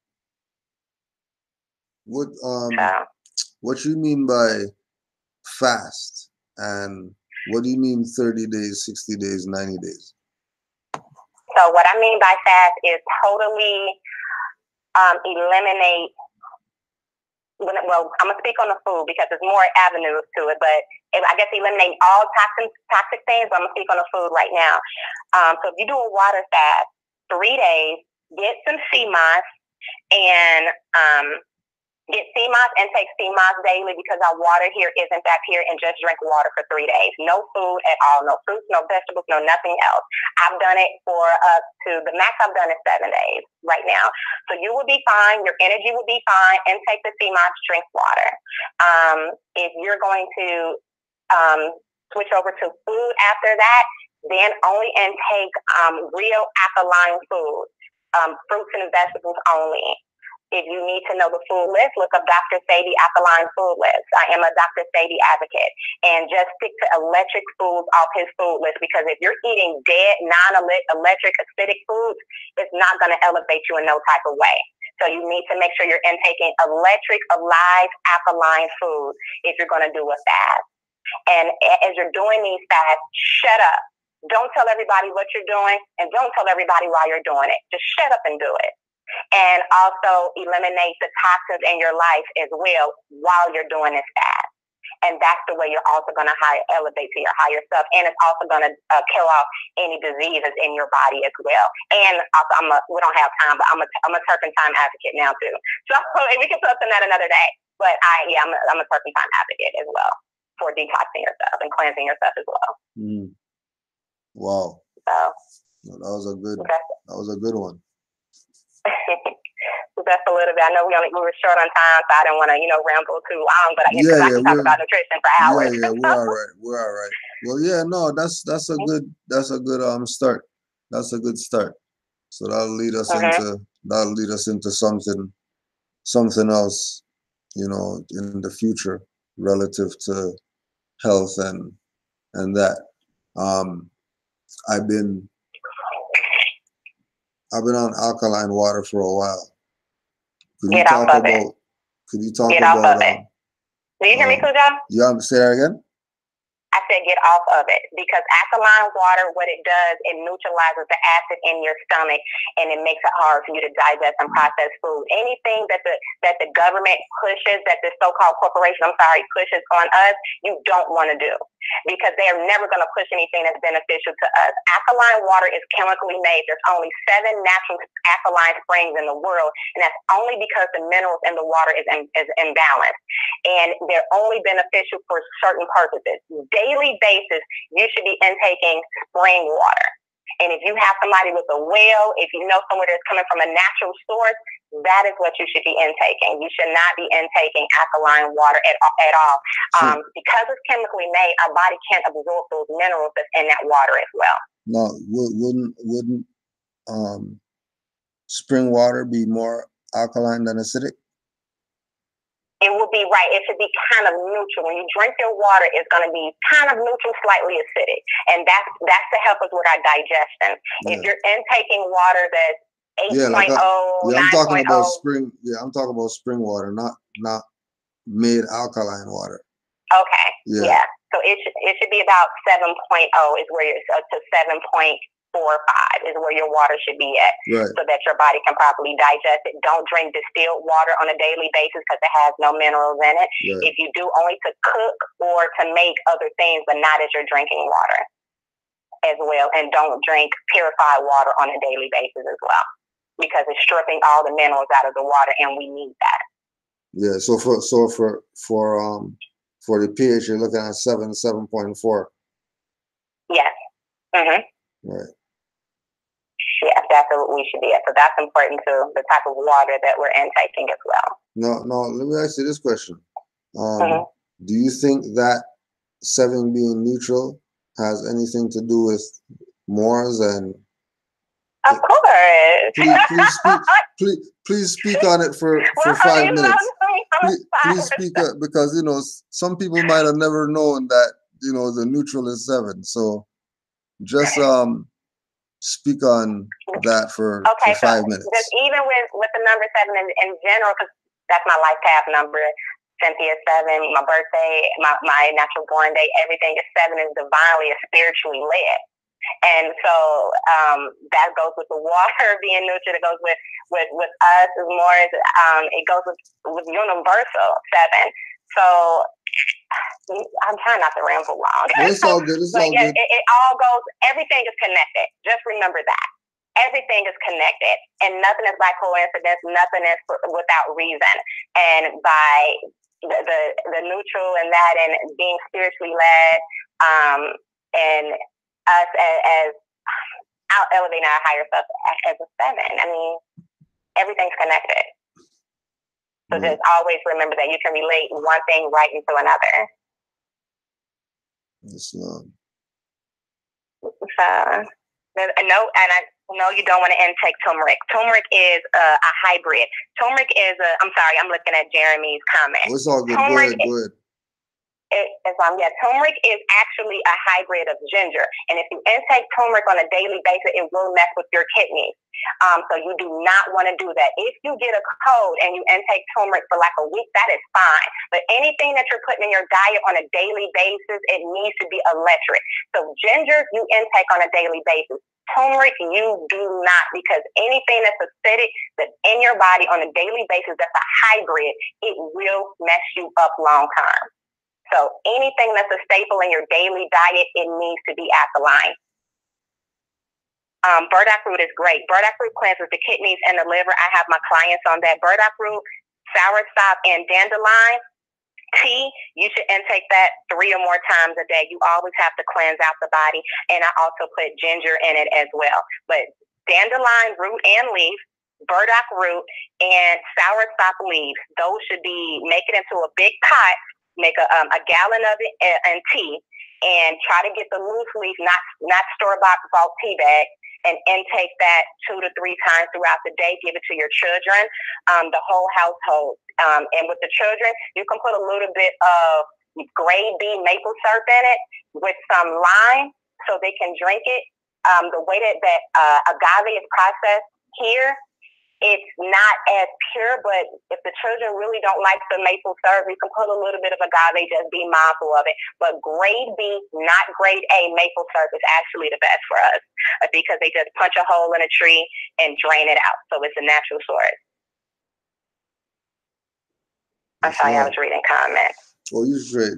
What you mean by fast? And what do you mean 30 days, 60 days, 90 days? So what I mean by fast is totally eliminate. Well, I'm gonna speak on the food because there's more avenues to it, but I guess eliminate all toxic things. But I'm gonna speak on the food right now. So if you do a water fast, 3 days, get some sea moss and get sea moss and take sea moss daily because our water here isn't bacteria, and just drink water for 3 days. No food at all, no fruits, no vegetables, no nothing else. I've done it for up to the max I've done is 7 days right now. So you will be fine. Your energy will be fine. And take the sea moss, drink water. If you're going to switch over to food after that, then only intake real alkaline food, fruits and vegetables only. If you need to know the food list, look up Dr. Sadie Alkaline Food List. I am a Dr. Sadie advocate. And just stick to electric foods off his food list, because if you're eating dead, non-electric, acidic foods, it's not going to elevate you in no type of way. So you need to make sure you're intaking electric, alive, alkaline food if you're going to do a fast. And as you're doing these fasts, shut up. Don't tell everybody what you're doing, and don't tell everybody why you're doing it. Just shut up and do it. And also eliminate the toxins in your life as well while you're doing this fast. And that's the way you're also going to elevate to your higher self. And it's also going to kill off any diseases in your body as well. And also, we don't have time, but I'm a turpentine advocate now too. So we can touch on that another day. But I'm a turpentine advocate as well for detoxing yourself and cleansing yourself as well. Wow. So that was a good one. So that's a little bit. I know we were short on time, so I didn't want to ramble too long. But I can talk about nutrition for hours. We're all right. Well, no, that's a good start. That's a good start. So that'll lead us into something else, in the future relative to health and that. I've been on alkaline water for a while. Could you talk about it? Do you hear me, Kuja? Yeah, say that again? I said get off of it, because alkaline water, what it does, it neutralizes the acid in your stomach, and it makes it hard for you to digest and process food. Anything that the government pushes, that the so-called corporation, pushes on us, you don't want to do, because they are never going to push anything that's beneficial to us. Alkaline water is chemically made. There's only 7 natural alkaline springs in the world, and that's only because the minerals in the water is imbalanced, and they're only beneficial for certain purposes. Daily basis, you should be intaking spring water. And if you have somebody with a well, if you know somewhere that's coming from a natural source, that is what you should be intaking. You should not be intaking alkaline water at all. Because it's chemically made, our body can't absorb those minerals that's in that water as well. Now, wouldn't spring water be more alkaline than acidic? It would be right. It should be kind of neutral. When you drink your water, it's going to be kind of neutral, slightly acidic, and that's to help us with our digestion. Yeah. If you're intaking water that's 8.0, I'm talking about spring. Yeah, I'm talking about spring water, not made alkaline water. Okay. Yeah. So it should be about 7.0 is where you're to 7.45 is where your water should be at, right, so that your body can properly digest it. Don't drink distilled water on a daily basis because it has no minerals in it. Right. If you do, only to cook or to make other things, but not as you're drinking water as well. And don't drink purified water on a daily basis as well, because it's stripping all the minerals out of the water, and we need that. Yeah. So for the pH, you're looking at 7.4. Yes. Mm-hmm. Right. Yes, that's what we should be at. So that's important too, the type of water that we're intaking as well. No, let me ask you this question. Do you think that 7 being neutral has anything to do with Moors? And of course. Please speak on it for 5 minutes. Please speak up, because some people might have never known that the neutral is 7. So just speak on that for 5 minutes. Just even with the number 7 in general, because that's my life path number, Synthia 7, my birthday, my natural born day, everything is 7 is divinely and spiritually led. And so that goes with the water being neutral. It goes with us as Moorish. It goes with universal 7. So I'm trying not to ramble long. It's all good. It's all good. It all goes. Everything is connected. Just remember that everything is connected, and nothing is by coincidence. Nothing is without reason. And by the neutral and that, and being spiritually led, and us as out elevating our higher self as a 7. I mean, everything's connected. So just always remember that you can relate one thing right into another. Yes, Lord. So, and I know you don't want to intake turmeric. Turmeric is a hybrid. Turmeric is I'm sorry, I'm looking at Jeremy's comment. Oh, it's all good. Go ahead. Turmeric is actually a hybrid of ginger, and if you intake turmeric on a daily basis, it will mess with your kidneys. So you do not want to do that. If you get a cold and you intake turmeric for like a week, that is fine. But anything that you're putting in your diet on a daily basis, it needs to be electric. So ginger, you intake on a daily basis. Turmeric, you do not, because anything that's acidic that's in your body on a daily basis that's a hybrid, it will mess you up long term. So anything that's a staple in your daily diet, it needs to be alkaline. Burdock root is great. Burdock root cleanses the kidneys and the liver. I have my clients on that. Burdock root, soursop, and dandelion tea, you should intake that 3 or more times a day. You always have to cleanse out the body. And I also put ginger in it as well. But dandelion root and leaf, burdock root, and soursop leaves, those should be, make it into a big pot. Make a gallon of it and tea, and try to get the loose leaf, not store-bought tea bag, and intake that 2 to 3 times throughout the day. Give it to your children, the whole household. And with the children, you can put a little bit of grade B maple syrup in it with some lime so they can drink it. The way that agave is processed here, It's not as pure, but if the children really don't like the maple syrup, you can put a little bit of agave, just be mindful of it. But grade B, not grade A, maple syrup is actually the best for us because they just punch a hole in a tree and drain it out. So it's a natural source. I'm sorry, I was reading comments. Well, you straight.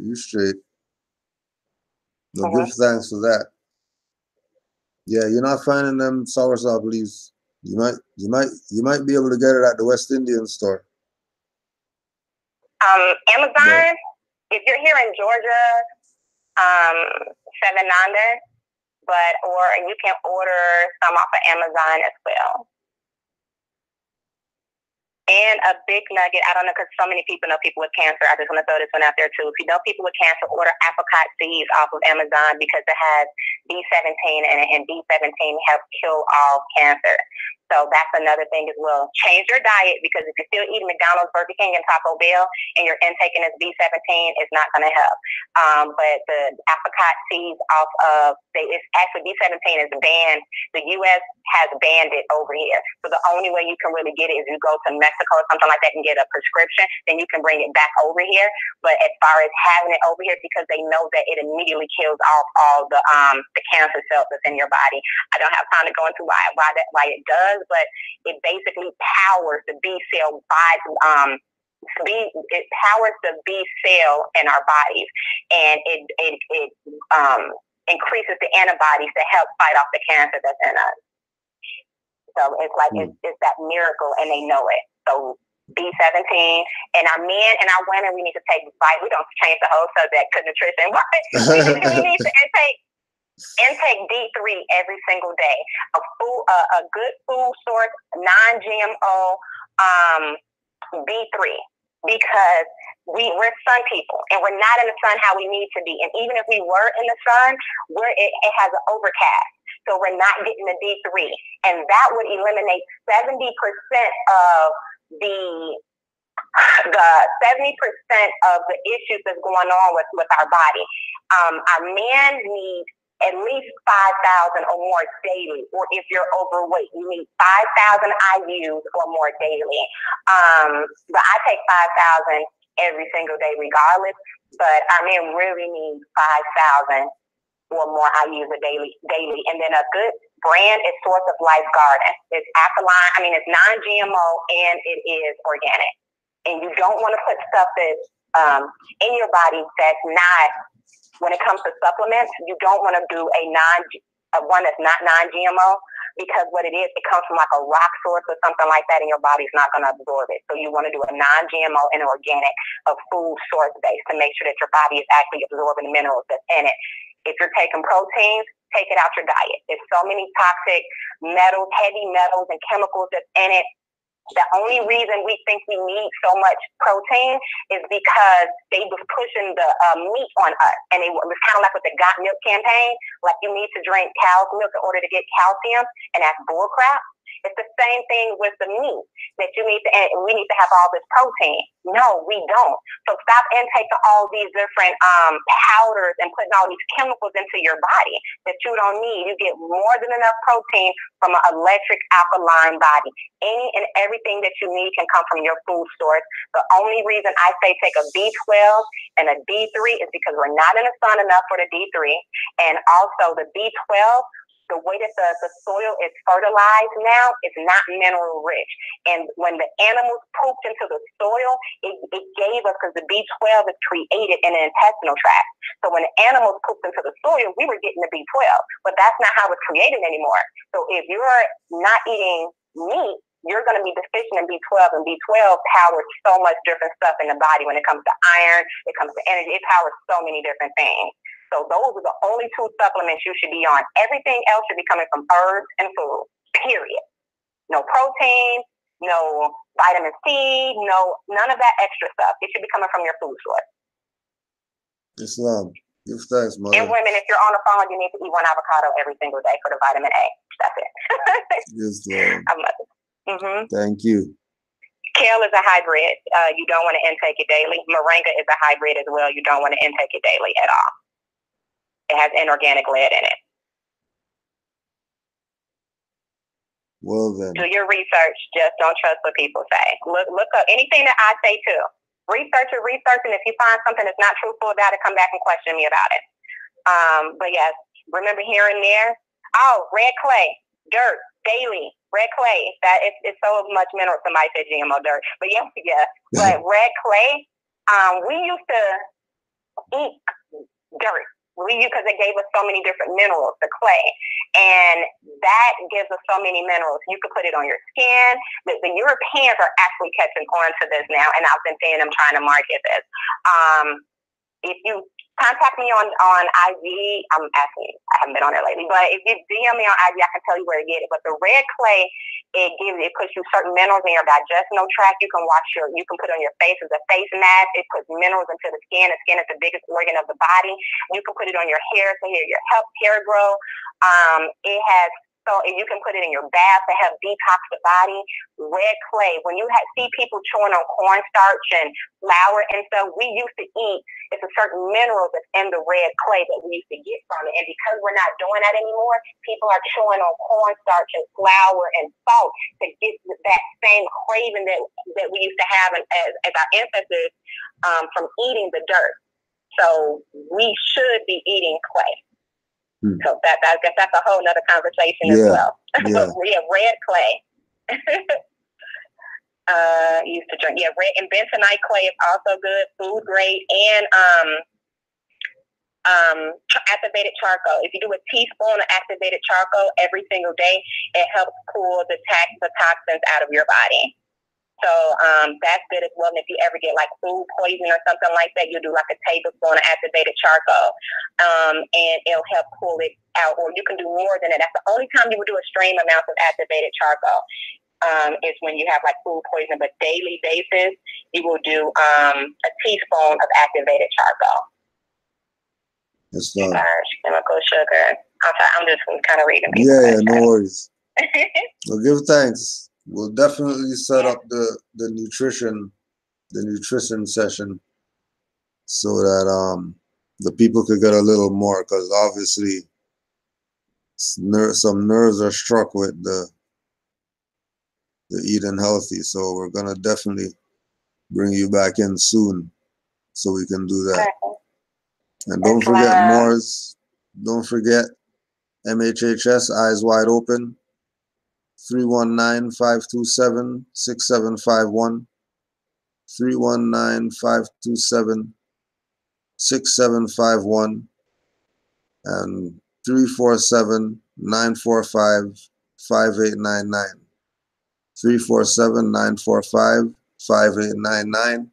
No, give thanks for that. Yeah, you're not finding them soursop leaves. You might be able to get it at the West Indian store. Amazon, if you're here in Georgia, $7, or you can order some off of Amazon as well. And a big nugget, I don't know, because so many people know people with cancer. I just want to throw this one out there too. If you know people with cancer, order apricot seeds off of Amazon because it has B17 in it, and B17 helps kill all cancer. So that's another thing as well. Change your diet, because if you're still eating McDonald's, Burger King, and Taco Bell, and you're intaking this B17, it's not going to help. But the apricot seeds off of, it's actually B17 is banned. The U.S. has banned it over here. So the only way you can really get it is you go to Mexico or something like that and get a prescription. Then you can bring it back over here. But as far as having it over here, because they know that it immediately kills off all the cancer cells that's in your body. I don't have time to go into why it does, but it basically powers the B cell body. It powers the B cell in our bodies, and it increases the antibodies to help fight off the cancer that's in us. So it's like it's that miracle, and they know it. So B17, and our men and our women, we need to take we don't change the whole subject to nutrition. We need to intake D3 every single day. A good food source, non-GMO B3, because we're sun people and we're not in the sun how we need to be. And even if we were in the sun, it has an overcast, so we're not getting the D3, and that would eliminate 70% of the 70% of the issues that's going on with our body. Our men need at least 5,000 or more daily, or if you're overweight, you need 5,000 IUs or more daily. But I take 5,000 every single day regardless, but our men really need 5,000 or more IUs a daily. And then a good brand is Source of Life Garden. It's alkaline, it's non-GMO, and it is organic. And you don't want to put stuff that's in your body that's not, when it comes to supplements, you don't want to do one that's not non-GMO, because what it is, it comes from like a rock source or something like that, and your body's not going to absorb it. So you want to do a non-GMO and organic, a food source base, to make sure that your body is actually absorbing the minerals that's in it. If you're taking proteins, take it out your diet. There's so many toxic metals, heavy metals, and chemicals that's in it. The only reason we think we need so much protein is because they was pushing the meat on us. And it was kind of like with the Got Milk campaign, like you need to drink cow's milk in order to get calcium, and that's bullcrap. It's the same thing with the meat, that we need to have all this protein. No, we don't. So stop intaking all these different powders and putting all these chemicals into your body that you don't need. You get more than enough protein from an electric alkaline body. Any and everything that you need can come from your food source. The only reason I say take a B12 and a D3 is because we're not in the sun enough for the D3. And also the B12, the way that the soil is fertilized now is not mineral rich. And when the animals pooped into the soil, it gave us, because the B12 is created in the intestinal tract. So when the animals pooped into the soil, we were getting the B12. But that's not how it's created anymore. So if you're not eating meat, you're going to be deficient in B12, and B12 powers so much different stuff in the body. When it comes to iron, it comes to energy, it powers so many different things. So those are the only two supplements you should be on. Everything else should be coming from herbs and food, period. No protein, no vitamin C, none of that extra stuff. It should be coming from your food source. Islam. Give thanks, Mother. And women, if you're on the phone, you need to eat one avocado every single day for the vitamin A. That's it. Islam. Mm-hmm. Thank you. Kale is a hybrid. You don't want to intake it daily. Moringa is a hybrid as well. You don't want to intake it daily at all. It has inorganic lead in it. Well then. Do your research. Just don't trust what people say. Look up anything that I say too. Research it, and if you find something that's not truthful about it, come back and question me about it. But yes, remember here and there. Oh, red clay, dirt, daily, red clay. That it's so much mineral. Somebody said GMO dirt, but yeah. But red clay. We used to eat dirt. Because it gave us so many different minerals, the clay, and that gives us so many minerals. You could put it on your skin. The Europeans are actually catching on to this now, and I've been seeing them trying to market this. If you contact me on IG, I haven't been on there lately, but if you DM me on IG, I can tell you where to get it. But the red clay, it puts you certain minerals in your digestional tract. You can put it on your face as a face mask. It puts minerals into the skin. The skin is the biggest organ of the body. You can put it on your hair to help hair grow. And you can put it in your bath to help detox the body. Red clay, when you see people chewing on cornstarch and flour and stuff, we used to eat, it's a certain mineral that's in the red clay that we used to get from it. And because we're not doing that anymore, people are chewing on cornstarch and flour and salt to get that same craving that we used to have as our ancestors from eating the dirt. So we should be eating clay. So I guess that's a whole nother conversation as well. Yeah. Red clay. Used to drink. Yeah, red and bentonite clay is also good, food grade, and activated charcoal. If you do a teaspoon of activated charcoal every single day, it helps cool the toxins out of your body. So that's good as well. And if you ever get like food poisoning or something like that, you do like a tablespoon of activated charcoal, and it'll help cool it out. Or you can do more than that. That's the only time you would do extreme amounts of activated charcoal is when you have like food poisoning. But daily basis, you will do a teaspoon of activated charcoal. It's chemical sugar. I'm just kind of reading. Yeah, no worries. Well, give thanks. We'll definitely set up the nutrition session so that the people could get a little more, because obviously some nerves are struck with the eating healthy. So we're gonna definitely bring you back in soon so we can do that. And don't forget Moors. Don't forget MHHS Eyes Wide Open. 319-527-6751. 319-527-6751 and 347-945-5899. 347-945-5899.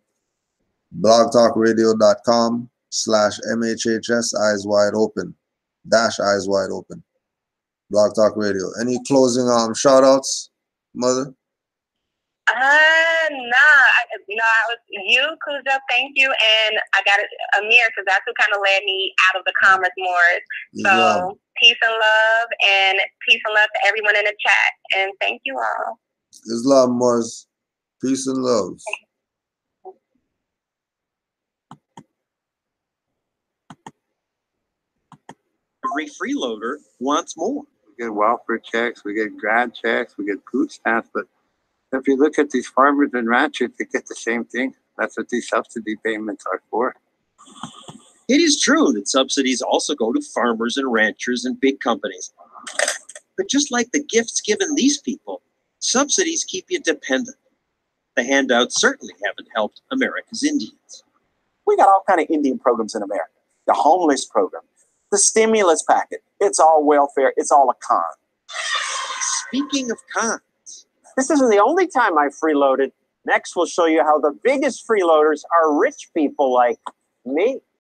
blogtalkradio.com/MHHS Eyes Wide Open --Eyes Wide Open. Blog Talk Radio. Any closing shout outs, Mother? I was you, Kuja, thank you, and I got Amir, because that's who kind of led me out of the commerce Moors. So peace and love to everyone in the chat, and thank you all. Islam Moors, peace and love. Every freeloader wants more. We get welfare checks, we get grad checks, we get food stamps, but if you look at these farmers and ranchers, they get the same thing. That's what these subsidy payments are for. It is true that subsidies also go to farmers and ranchers and big companies. But just like the gifts given these people, subsidies keep you dependent. The handouts certainly haven't helped America's Indians. We got all kind of Indian programs in America. The homeless program, the stimulus packet. It's all welfare. It's all a con. Speaking of cons, this isn't the only time I freeloaded. Next, we'll show you how the biggest freeloaders are rich people like me.